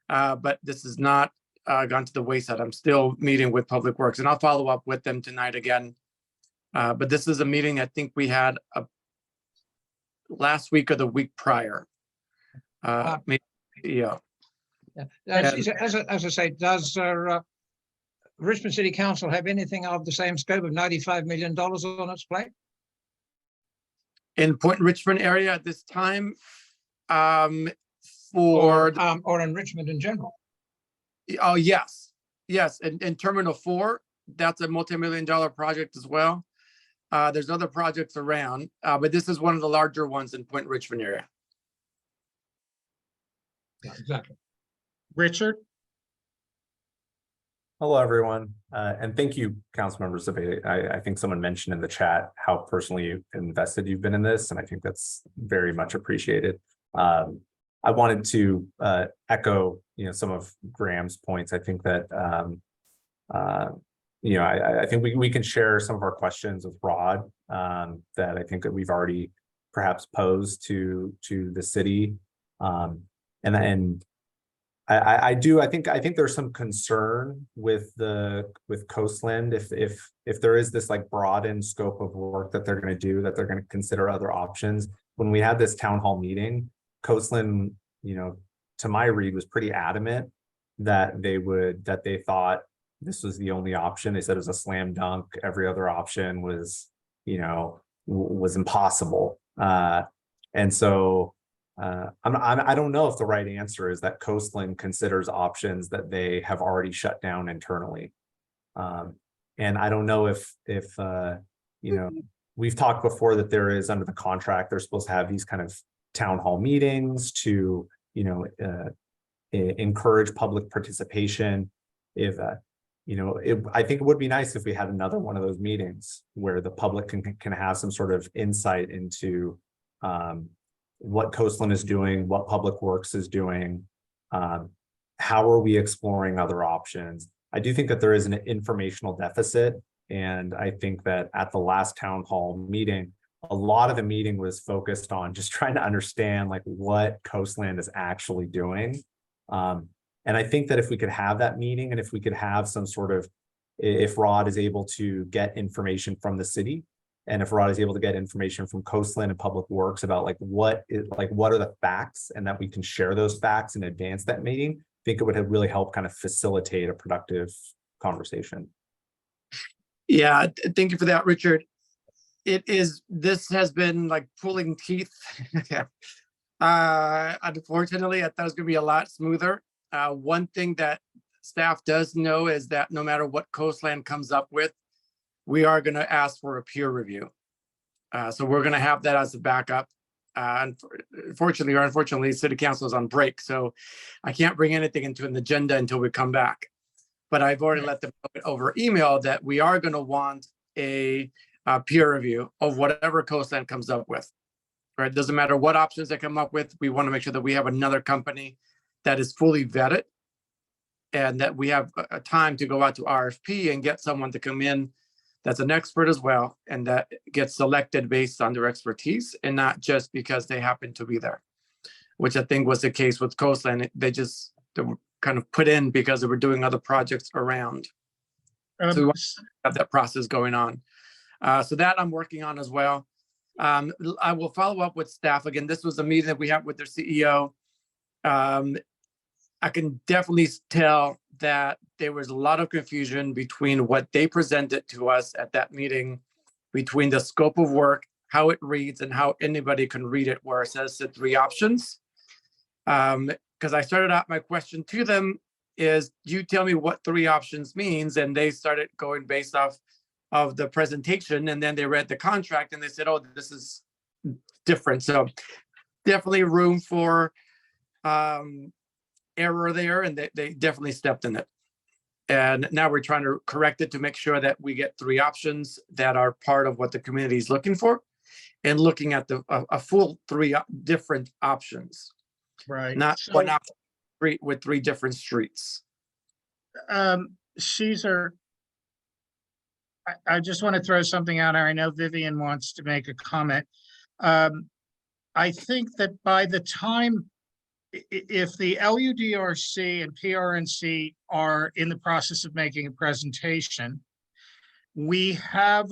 But this has not gone to the wayside. I'm still meeting with Public Works and I'll follow up with them tonight again. But this is a meeting I think we had last week or the week prior. Yeah. As I say, does Richmond City Council have anything of the same scope of $95 million on its plate? In Point Richmond area at this time, or in Richmond in general? Oh, yes. Yes, in Terminal 4, that's a multi-million-dollar project as well. There's other projects around, but this is one of the larger ones in Point Richmond area. Yeah, exactly. Richard? Hello, everyone. And thank you, council members. I think someone mentioned in the chat how personally invested you've been in this, and I think that's very much appreciated. I wanted to echo, some of Graham's points. I think that, I think we can share some of our questions with Rod that I think that we've already perhaps posed to the city. And I think there's some concern with Coastland if there is this like broadened scope of work that they're going to do, that they're going to consider other options. When we had this town hall meeting, Coastland, to my read, was pretty adamant that they thought this was the only option. They said it was a slam dunk. Every other option was, was impossible. And so I don't know if the right answer is that Coastland considers options that they have already shut down internally. And I don't know if we've talked before that there is, under the contract, they're supposed to have these kind of town hall meetings to, encourage public participation. If, I think it would be nice if we had another one of those meetings where the public can have some sort of insight into what Coastland is doing, what Public Works is doing, how are we exploring other options. I do think that there is an informational deficit, and I think that at the last town hall meeting, a lot of the meeting was focused on just trying to understand like what Coastland is actually doing. And I think that if we could have that meeting, and if we could have some sort of, if Rod is able to get information from the city, and if Rod is able to get information from Coastland and Public Works about what are the facts, and that we can share those facts and advance that meeting, I think it would have really helped kind of facilitate a productive conversation. Yeah, thank you for that, Richard. This has been like pulling teeth. Unfortunately, I thought it was gonna be a lot smoother. One thing that staff does know is that no matter what Coastland comes up with, we are going to ask for a peer review. So we're going to have that as a backup. Fortunately or unfortunately, City Council is on break, so I can't bring anything into an agenda until we come back. But I've already let them know over email that we are going to want a peer review of whatever Coastland comes up with. Right? It doesn't matter what options they come up with. We want to make sure that we have another company that is fully vetted, and that we have a time to go out to RFP and get someone to come in that's an expert as well, and that gets selected based on their expertise and not just because they happen to be there, which I think was the case with Coastland. They were kind of put in because they were doing other projects around. So we want to have that process going on. So that I'm working on as well. I will follow up with staff. Again, this was a meeting that we had with their CEO. I can definitely tell that there was a lot of confusion between what they presented to us at that meeting, between the scope of work, how it reads, and how anybody can read it, where it says the 3 options. Because I started out, my question to them is, you tell me what 3 options means, and they started going based off of the presentation, and then they read the contract and they said, oh, this is different. So definitely room for error there, and they definitely stepped in it. And now we're trying to correct it to make sure that we get 3 options that are part of what the community is looking for, and looking at a full 3 different options, Right. not one option with 3 different streets. Caesar, I just want to throw something out there. I know Vivian wants to make a comment. I think that by the time, if the LUDRC and PRNC are in the process of making a presentation, we have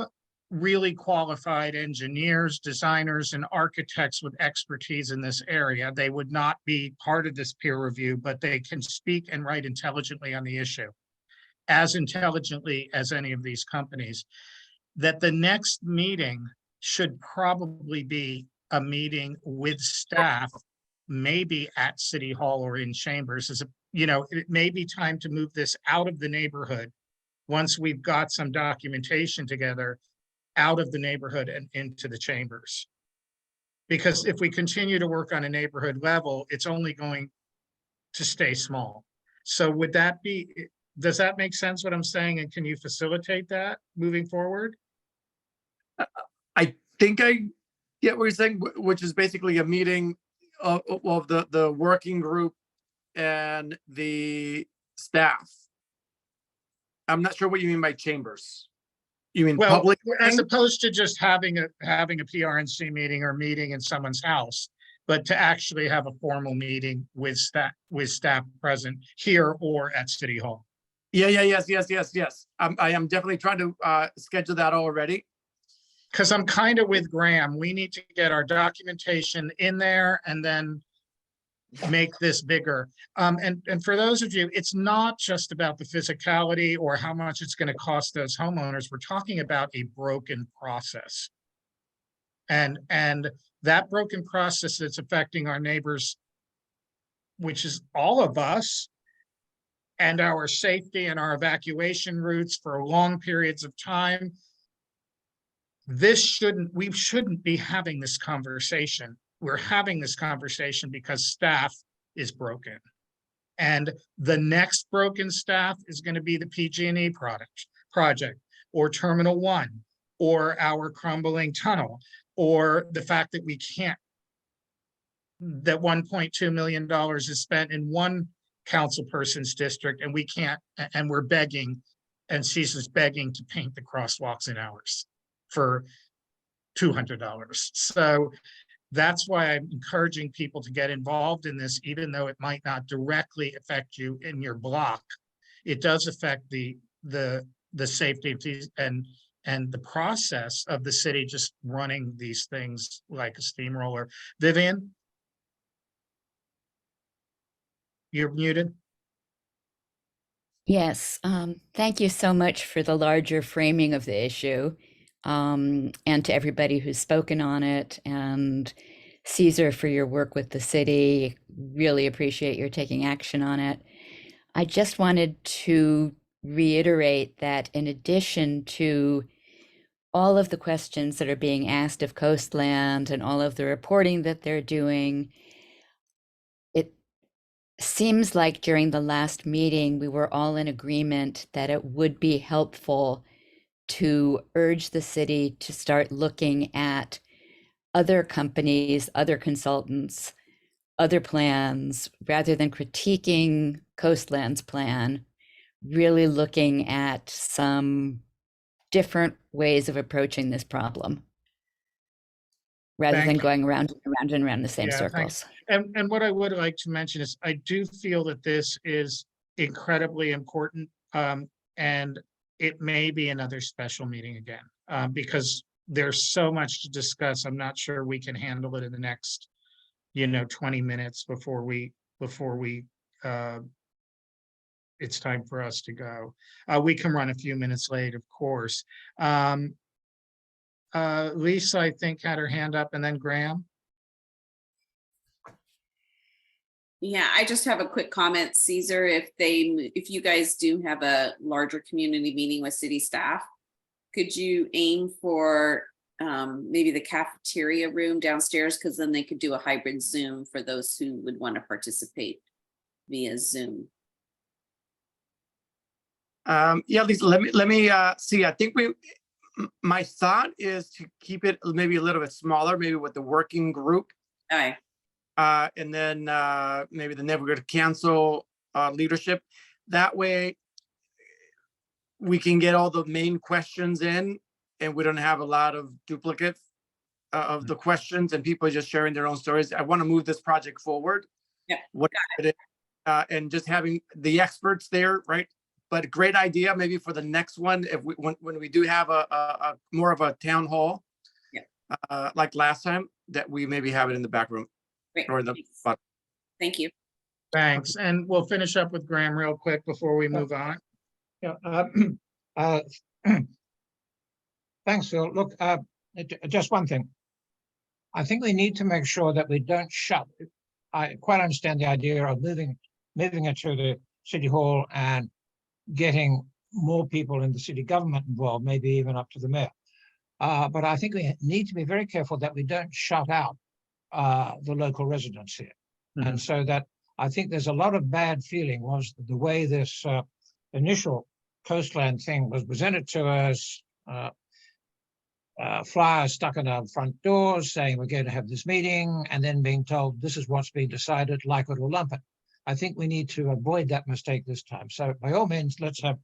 really qualified engineers, designers, and architects with expertise in this area. They would not be part of this peer review, but they can speak and write intelligently on the issue, as intelligently as any of these companies. That the next meeting should probably be a meeting with staff, maybe at City Hall or in chambers. It may be time to move this out of the neighborhood once we've got some documentation together, out of the neighborhood and into the chambers. Because if we continue to work on a neighborhood level, it's only going to stay small. So does that make sense what I'm saying? And can you facilitate that moving forward? I think I get what you're saying, which is basically a meeting of the working group and the staff. I'm not sure what you mean by chambers. You mean Well, public? as meeting? opposed to just having a PRNC meeting or meeting in someone's house, but to actually have a formal meeting with staff present here or at City Hall. Yes. I am definitely trying to schedule that already. Because I'm kind of with Graham. We need to get our documentation in there and then make this bigger. And for those of you, it's not just about the physicality or how much it's going to cost those homeowners. We're talking about a broken process. And that broken process that's affecting our neighbors, which is all of us, and our safety and our evacuation routes for long periods of time. We shouldn't be having this conversation. We're having this conversation because staff is broken. And the next broken staff is going to be the PG&E project, or Terminal 1, or our crumbling tunnel, or the fact that that $1.2 million is spent in one council person's district and we can't, and we're begging, and she's begging to paint the crosswalks in ours for $200. So that's why I'm encouraging people to get involved in this, even though it might not directly affect you in your block. It does affect the safety of these and the process of the city just running these things like a steamroller. Vivian? You're muted. Yes, thank you so much for the larger framing of the issue, and to everybody who's spoken on it, and Caesar for your work with the city. Really appreciate your taking action on it. I just wanted to reiterate that in addition to all of the questions that are being asked of Coastland and all of the reporting that they're doing, it seems like during the last meeting, we were all in agreement that it would be helpful to urge the city to start looking at other companies, other consultants, other plans, rather than critiquing Coastland's plan, really looking at some different ways of approaching this problem, rather than going around and around and around the same circles. And what I would like to mention is I do feel that this is incredibly important, and it may be another special meeting again, because there's so much to discuss. I'm not sure we can handle it in the next, 20 minutes before it's time for us to go. We can run a few minutes late, of course. Lisa, I think, had her hand up, and then Graham. Yeah, I just have a quick comment, Caesar. If you guys do have a larger community meeting with city staff, could you aim for maybe the cafeteria room downstairs? Because then they could do a hybrid Zoom for those who would want to participate via Zoom. Yeah, Lisa, let me see. I think my thought is to keep it maybe a little bit smaller, maybe with the working group. Aye. And then maybe the neighborhood council leadership. That way we can get all the main questions in and we don't have a lot of duplicates of the questions and people just sharing their own stories. I want to move this project forward. Yeah. And just having the experts there, right? But great idea, maybe for the next one, if when we do have a more of a town hall, like last time, that we maybe have it in the back room. Great. Or the front. Thank you. Thanks. And we'll finish up with Graham real quick before we move on. Yeah. Thanks, Phil. Look, just one thing. I think we need to make sure that we don't shut. I quite understand the idea of moving it to the city hall and getting more people in the city government involved, maybe even up to the mayor. But I think we need to be very careful that we don't shut out the local residents here. And so that I think there's a lot of bad feeling was the way this initial Coastland thing was presented to us. flyers stuck on our front doors saying we're going to have this meeting, and then being told this is what's been decided, like it or lump it. I think we need to avoid that mistake this time. So by all means, let's have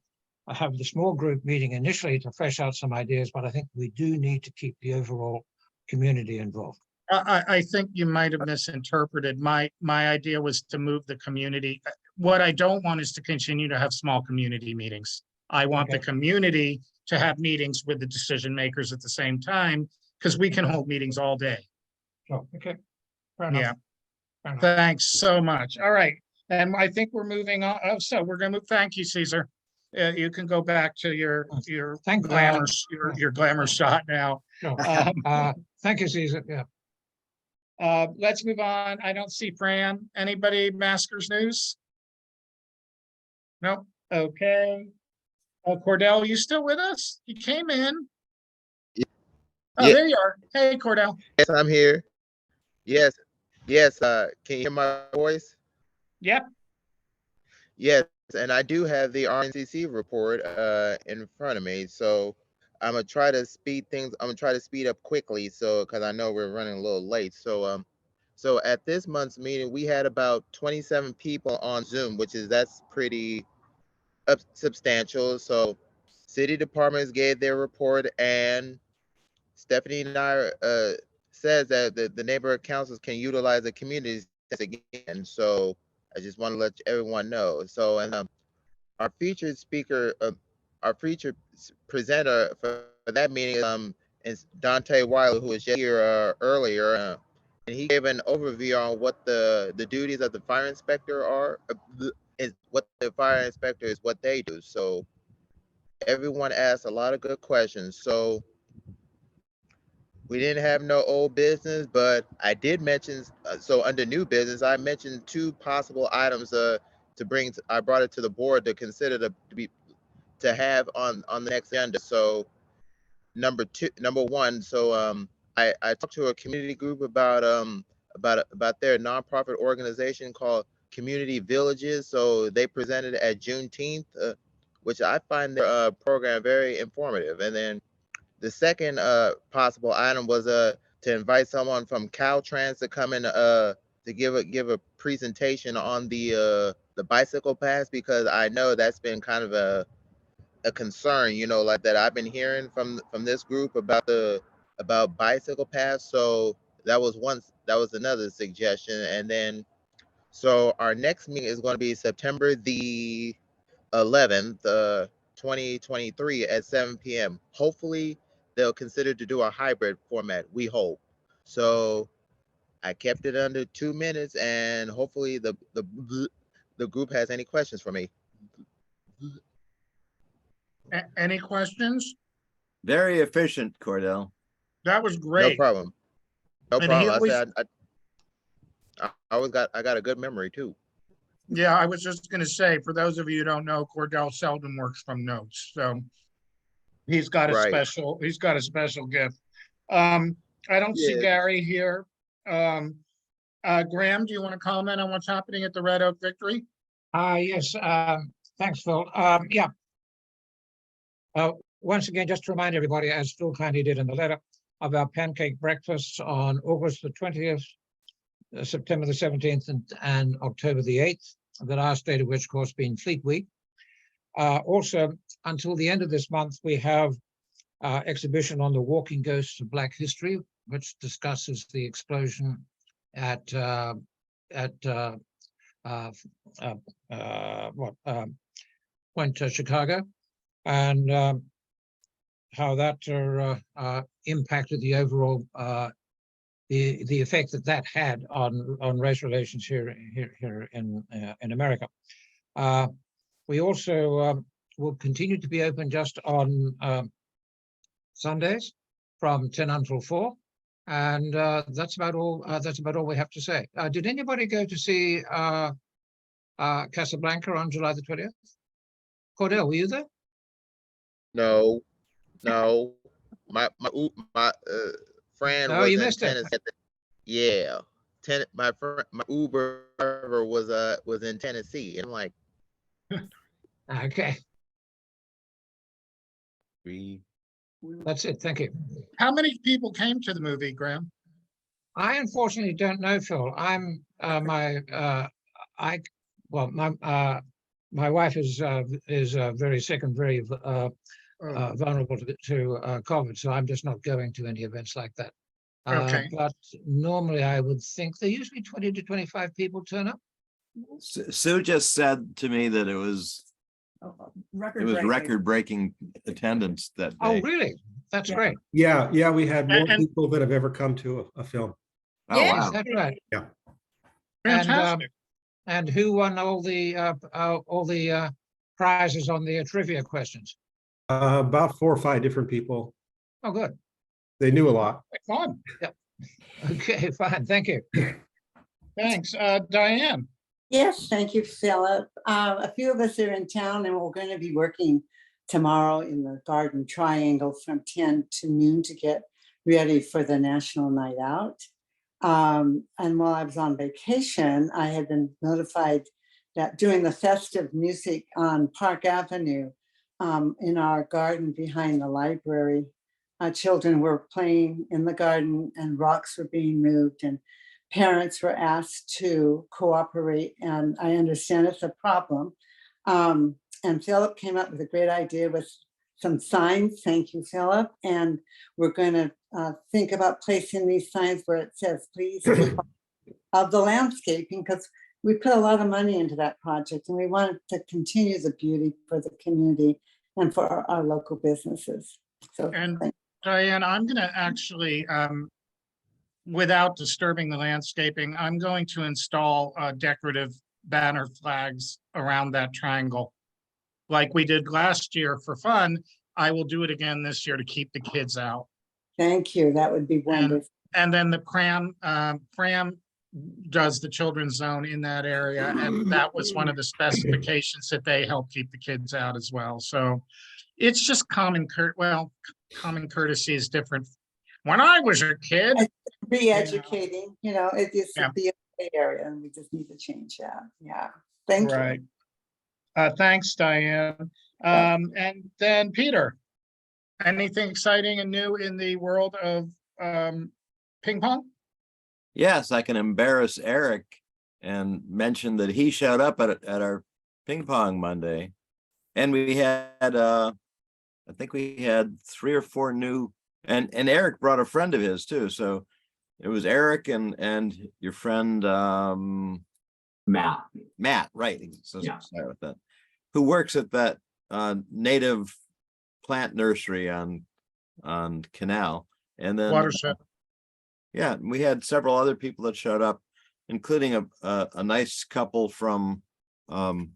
the small group meeting initially to flesh out some ideas, but I think we do need to keep the overall community involved. I think you might have misinterpreted. My idea was to move the community. What I don't want is to continue to have small community meetings. I want the Okay. community to have meetings with the decision makers at the same time, because we can hold meetings all day. Oh, okay. Fair enough. Yeah. Fair enough. Thanks so much. All right. And I think we're moving on. Oh, so we're going to move. Thank you, Caesar. You can go back to your glamour, your glamour shot now. Sure. Thank you, Caesar. Yeah. Let's move on. I don't see Fran. Anybody Maskers news? Nope. Okay. Cordell, you still with us? You came in. Oh, Yeah. there you are. Hey, Cordell. Yes, I'm here. Yes. Yes. Can you hear my voice? Yep. Yes. And I do have the RNCC report in front of me. So I'm gonna try to speed up quickly. So because I know we're running a little late. So so at this month's meeting, we had about 27 people on Zoom, that's pretty substantial. So city departments gave their report, and Stephanie and I says that the neighborhood councils can utilize the communities again. So I just want to let everyone know. So, and our featured speaker, our featured presenter for that meeting is Dante Wiley, who was just here earlier, and he gave an overview on what the duties of the fire inspector are, is what the fire inspector is, what they do. So everyone asked a lot of good questions. So we didn't have no old business, but I did mention, so under new business, I mentioned two possible items I brought it to the board to consider to have on the next agenda. So number one, so I talked to a community group about their nonprofit organization called Community Villages. So they presented at Juneteenth, which I find their program very informative. And then the second possible item was to invite someone from Caltrans to come in to give a presentation on the bicycle pass, because I know that's been kind of a concern, like that I've been hearing from this group about bicycle pass. So that was another suggestion. And then so our next meeting is going to be September the 11th, 2023 at 7 p.m. Hopefully they'll consider to do a hybrid format, we hope. So I kept it under 2 minutes, and hopefully the group has any questions for me. Any questions? Very efficient, Cordell. That was No great. problem. No And he problem. always- I said I got a good memory too. Yeah, I was just going to say, for those of you who don't know, Cordell seldom works from notes, so he's got a Right. special gift. I don't see Yeah. Gary here. Graham, do you want to comment on what's happening at the Red Oak Victory? Yes, thanks, Phil. Yeah. Once again, just to remind everybody, as Phil kindly did in the letter, of our pancake breakfasts on August the 20th, September the 17th, and October the 8th, the last date of which, of course, being Fleet Week. Also, until the end of this month, we have exhibition on the Walking Ghosts of Black History, which discusses the explosion at Point Chicago, and how that impacted the overall the effect that had on race relations here in America. We also will continue to be open just on Sundays from 10 until 4, and that's about all. That's about all we have to say. Did anybody go to see Casablanca on July the 20th? Cordell, were you there? No. My friend No, was you in missed it. Tennessee. Yeah. My Uber driver was in Tennessee. And I'm like, Okay. That's it. Thank you. How many people came to the movie, Graham? I unfortunately don't know, Phil. My wife is very sick and very vulnerable to COVID, so I'm just not going to any events like that. Okay. But normally I would think there usually 20 to 25 people turn up. Sue just said to me that it was record-breaking attendance that day. Oh, really? That's great. Yeah, we had more And- people that have ever come to a film. Oh, Yeah. wow. Is that right? Yeah. Fantastic. And who won all the prizes on the trivia questions? About 4 or 5 different people. Oh, good. They knew a lot. Fun. Yep. Okay, fine. Thank you. Thanks. Diane? Yes, thank you, Philip. A few of us are in town and we're going to be working tomorrow in the Garden Triangle from 10 to noon to get ready for the National Night Out. And while I was on vacation, I had been notified that during the festive music on Park Avenue, in our garden behind the library, children were playing in the garden and rocks were being moved and parents were asked to cooperate. And I understand it's a problem. And Philip came up with a great idea with some signs. Thank you, Philip. And we're going to think about placing these signs where it says, please keep of the landscaping, because we put a lot of money into that project and we want to continue the beauty for the community and for our local businesses. So, And Diane, I'm going to actually, without disturbing the landscaping, I'm going to install decorative banner flags around that triangle. Like we did last year for fun, I will do it again this year to keep the kids out. thank you. That would be wonderful. And then the Pram does the children's zone in that area. And that was one of the specifications that they help keep the kids out as well. So it's just common courtesy is different. When I was a kid. Re-educating, it used to Yeah. be a gray area and we just need to change that. Yeah. Thank you. Right. Thanks, Diane. And then Peter, anything exciting and new in the world of ping pong? Yes, I can embarrass Eric and mention that he showed up at our ping pong Monday. And we had, I think we had 3 or 4 new, and Eric brought a friend of his too. So it was Eric and your friend, Matt, right. So Yeah. sorry about that. Who works at that native plant nursery on Canal. And then Watershed. yeah, we had several other people that showed up, including a nice couple from Bob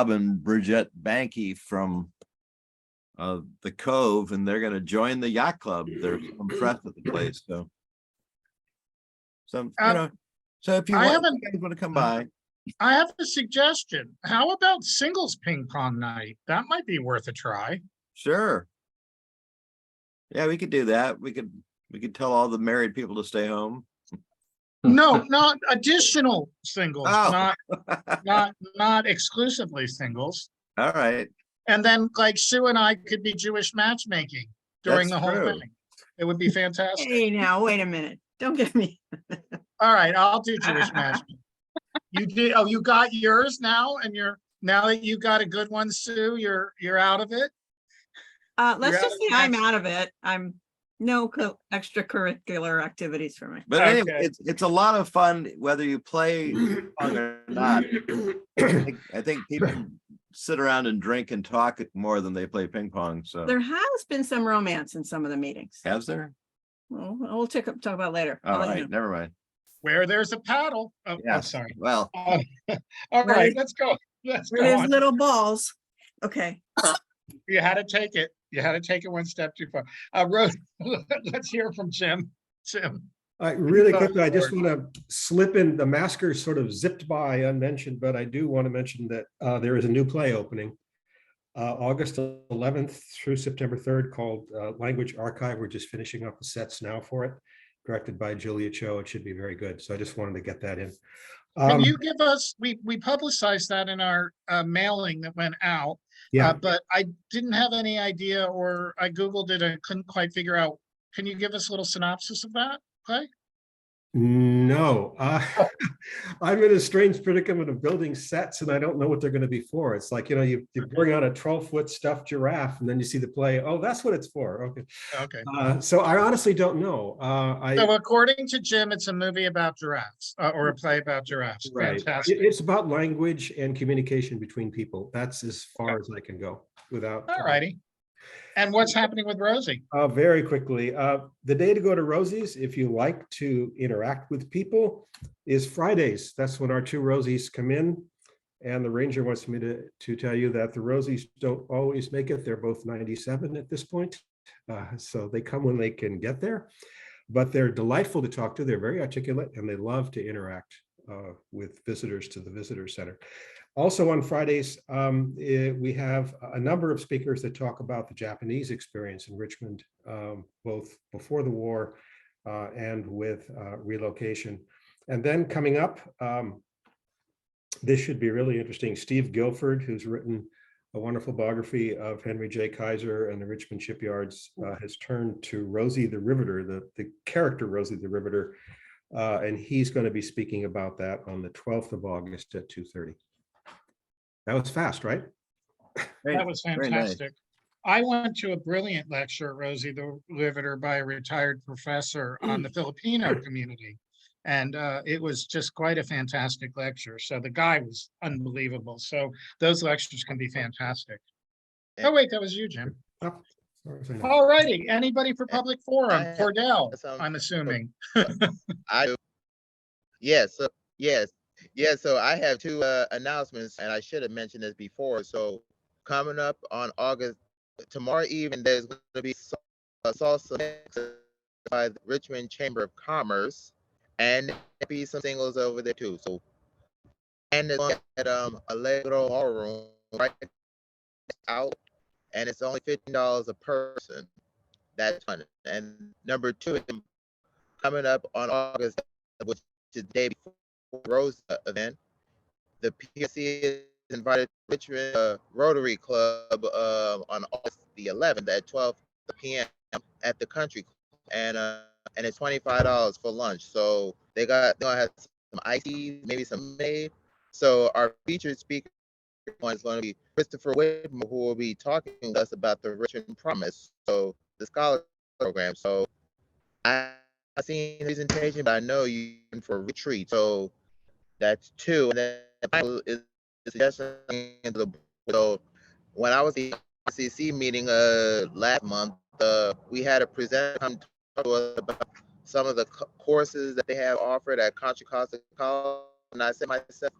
and Bridget Banky from the Cove, and they're going to join the yacht club. They're impressed with the place. So so if you want to come by. I have a suggestion. How about singles ping pong night? That might be worth a try. Sure. Yeah, we could do that. We could tell all the married people to stay home. No, not additional singles, Oh. not exclusively singles. All right. And then like Sue and I could be Jewish matchmaking during That's the whole true. thing. It would be fantastic. Hey, now, wait a minute. Don't get me. All right, I'll do Jewish matchmaking. You did. Oh, you got yours now, and now that you got a good one, Sue, you're out of it. Let's You're just out say of I'm match- out of it. I'm no extracurricular activities for me. But anyway, Okay. it's a lot of fun whether you play ping pong or not. I think people sit around and drink and talk more than they play ping pong. So There has been some romance in some of the meetings. has there? Well, we'll talk about it later. All I'll let you right, know. never mind. Where there's a paddle. Oh, I'm Yes. sorry. Well, All Where right, there's- let's go. Let's Where go there's on. little balls. Okay. You had to take it. You had to take it one step too far. Rose, let's hear from Jim. Jim. Really Go quickly, I just forward. want to slip in, the maskers sort of zipped by unmentioned, but I do want to mention that there is a new play opening August 11th through September 3rd called Language Archive. We're just finishing up the sets now for it. directed by Julia Cho. It should be very good. So I just wanted to get that in. Can you give us, we publicized that in our mailing that went out, Yeah. but I didn't have any idea, or I Googled it and couldn't quite figure out. Can you give us a little synopsis of that, Clay? No, I'm in a strange predicament of building sets and I don't know what they're going to be for. It's like, you bring out a 12-foot stuffed giraffe and then you see the play. Oh, that's what it's for. Okay. Okay. So I honestly don't know. So according to Jim, it's a movie about giraffes or a play about giraffes. Right. Fantastic. It's about language and communication between people. That's as far as I can go without. All righty. And what's happening with Rosie? Very quickly, the day to go to Rosie's, if you like to interact with people, is Fridays. That's when our 2 Rosies come in. And the ranger wants me to tell you that the Rosies don't always make it. They're both 97 at this point. So they come when they can get there. But they're delightful to talk to. They're very articulate and they love to interact with visitors to the visitor center. Also on Fridays, we have a number of speakers that talk about the Japanese experience in Richmond, both before the war and with relocation. And then coming up, this should be really interesting. Steve Guilford, who's written a wonderful biography of Henry J. Kaiser and the Richmond shipyards, has turned to Rosie the Riveter, the character Rosie the Riveter, and he's going to be speaking about that on the 12th of August at 2:30. That was fast, right? That was fantastic. I went to a brilliant lecture, Rosie the Riveter, by a retired professor on the Filipino community. And it was just quite a fantastic lecture. So the guy was unbelievable. So those lectures can be fantastic. Oh, wait, that was you, Jim. All righty. Anybody for public forum? Cordell, I'm assuming. I do. Yes. So I have 2 announcements, and I should have mentioned this before. So coming up on August, tomorrow evening, there's going to be a salsa mix by the Richmond Chamber of Commerce, and there'll be some singles over there too. So, and it's at Allegro Ballroom right out, and it's only $15 a person. That's fun. And number 2, coming up on August, which is the day before Rose event, the PSC is invited to Richmond Rotary Club on August the 11th at 12 p.m. at the Country Club, and it's $25 for lunch. So they're gonna have some iced tea, maybe some made. So our featured speaker is going to be Christopher Whitmore, who will be talking to us about the Richmond Promise, so the scholarship program. So I've seen the presentation, but I know you're in for a retreat. So that's 2. And then the final is suggestion into the. So when I was at the RCC meeting last month, we had a presenter come talk to us about some of the courses that they have offered at Contra Costa College, and I said to myself,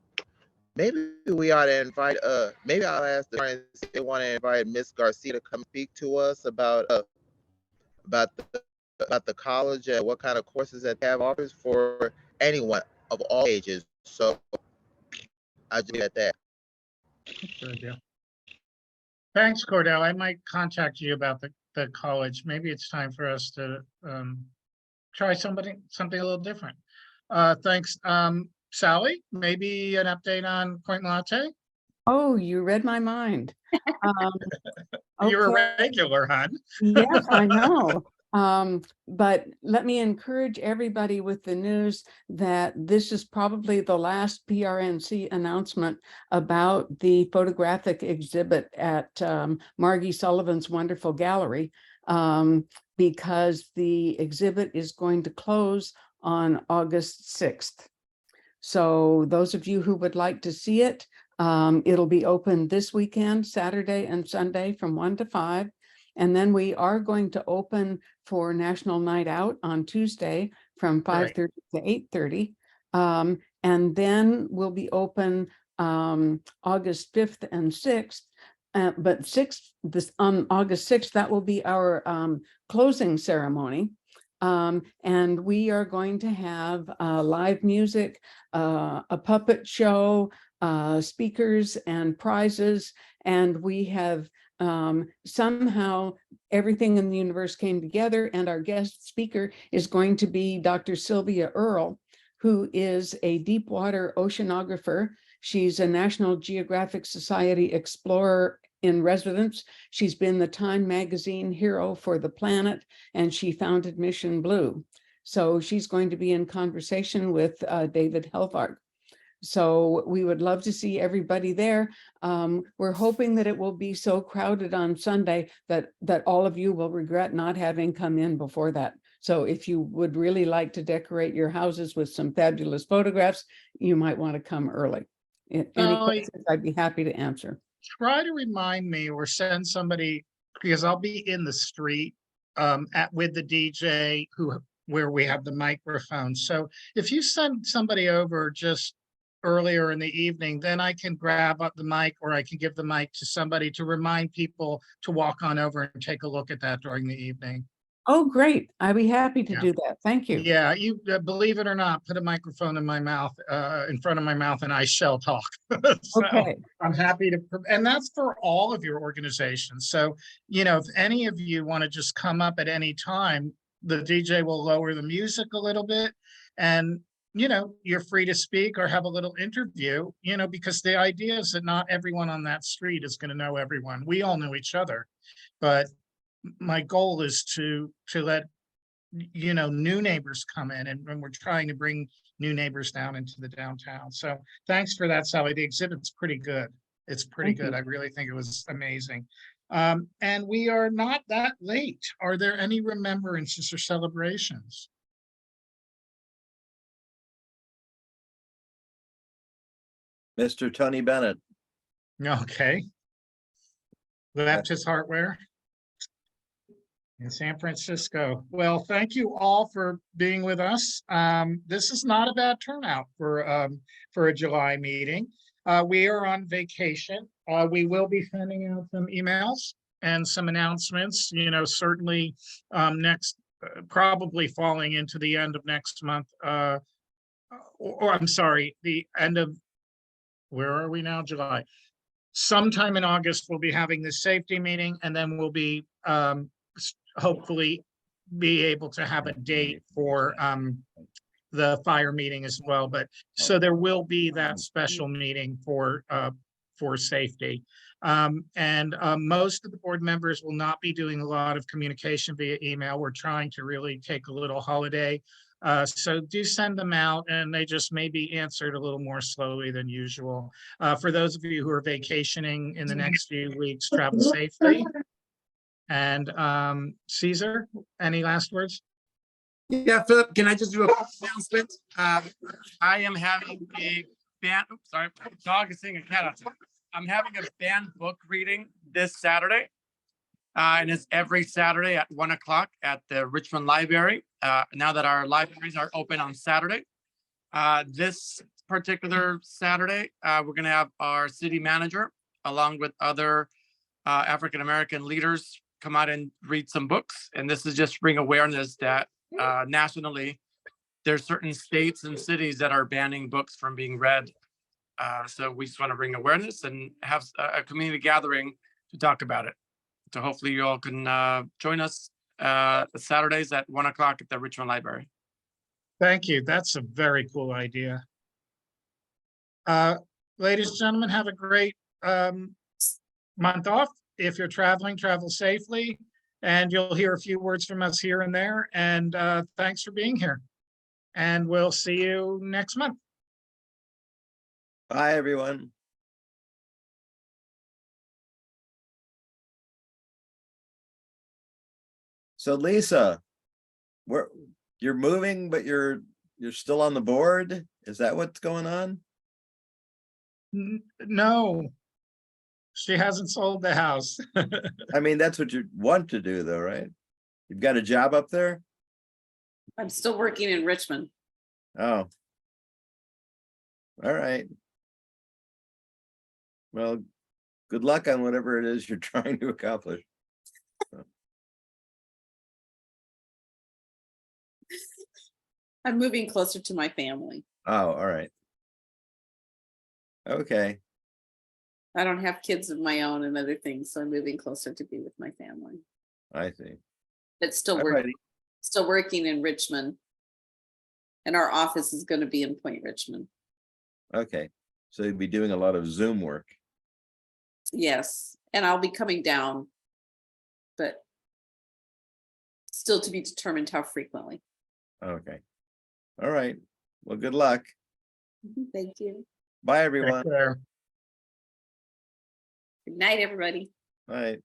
maybe we ought to invite. Maybe I'll ask the parents if they want to invite Miss Garcia to come speak to us about the college and what kind of courses that they have offers for anyone of all ages. So I'll just leave it at that. Good deal. Thanks, Cordell. I might contact you about the college. Maybe it's time for us to try something a little different. Thanks. Sally, maybe an update on Point Latte? Oh, you read my mind. You're a Okay. regular, hon. Yes, I know. But let me encourage everybody with the news that this is probably the last PRNC announcement about the photographic exhibit at Margie Sullivan's wonderful gallery, because the exhibit is going to close on August 6th. So those of you who would like to see it, it'll be open this weekend, Saturday and Sunday from 1 to 5. And then we are going to open for National Night Out on Tuesday from 5:30 to 8:30. And then we'll be open August 5th and 6th. But on August 6th, that will be our closing ceremony. And we are going to have live music, a puppet show, speakers and prizes. And we have somehow everything in the universe came together, and our guest speaker is going to be Dr. Sylvia Earle, who is a deep water oceanographer. She's a National Geographic Society explorer in residence. She's been the Time Magazine Hero for the Planet, and she founded Mission Blue. So she's going to be in conversation with David Helvarg. So we would love to see everybody there. We're hoping that it will be so crowded on Sunday that all of you will regret not having come in before that. So if you would really like to decorate your houses with some fabulous photographs, you might want to come early. Any questions, I'd be happy to answer. Try to remind me or send somebody, because I'll be in the street with the DJ where we have the microphone. So if you send somebody over just earlier in the evening, then I can grab up the mic, or I can give the mic to somebody to remind people to walk on over and take a look at that during the evening. Oh, great. I'd be happy to do that. Thank you. Yeah, you believe it or not, put a microphone in my mouth, in front of my mouth, and I shall talk. So Okay. I'm happy to, and that's for all of your organizations. So, if any of you want to just come up at any time, the DJ will lower the music a little bit, and you're free to speak or have a little interview, because the idea is that not everyone on that street is going to know everyone. We all know each other, but my goal is to let new neighbors come in, and we're trying to bring new neighbors down into the downtown. So thanks for that, Sally. The exhibit's pretty good. It's pretty good. I really think it was amazing. And we are not that late. Are there any remembrances or celebrations? Mr. Tony Bennett. Okay. Baptist Hardware in San Francisco. Well, thank you all for being with us. This is not a bad turnout for a July meeting. We are on vacation. We will be sending out some emails and some announcements, certainly next, probably falling into the end of next month, or I'm sorry, the end of, where are we now? July. Sometime in August, we'll be having the safety meeting, and then we'll be hopefully be able to have a date for the fire meeting as well. But so there will be that special meeting for safety. And most of the board members will not be doing a lot of communication via email. We're trying to really take a little holiday. So do send them out, and they just may be answered a little more slowly than usual. For those of you who are vacationing in the next few weeks, travel safely. And Caesar, any last words? Yeah, Philip, can I just do a quick announcement? I am having a band, oops, sorry, dog is seeing a cat outside. I'm having a banned book reading this Saturday. And it's every Saturday at 1 o'clock at the Richmond Library. Now that our libraries are open on Saturday. This particular Saturday, we're going to have our city manager along with other African-American leaders come out and read some books. And this is just to bring awareness that nationally, there's certain states and cities that are banning books from being read. So we just want to bring awareness and have a community gathering to talk about it. So hopefully you all can join us Saturdays at 1 o'clock at the Richmond Library. Thank you. That's a very cool idea. Ladies and gentlemen, have a great month off. If you're traveling, travel safely, and you'll hear a few words from us here and there. And thanks for being here. And we'll see you next month. Bye, everyone. So Lisa, you're moving, but you're still on the board? Is that what's going on? No, she hasn't sold the house. I mean, that's what you want to do though, right? You've got a job up there? I'm still working in Richmond. Oh. All right. Well, good luck on whatever it is you're trying to accomplish. I'm moving closer to my family. Oh, all right. Okay. I don't have kids of my own and other things, so I'm moving closer to be with my family. I see. But still All working, righty. still working in Richmond. And our office is going to be in Point Richmond. Okay, so you'd be doing a lot of Zoom work. Yes, and I'll be coming down, but still to be determined how frequently. Okay. All right. Well, good luck. Thank you. Bye, everyone. Take care. Good night, everybody. All right.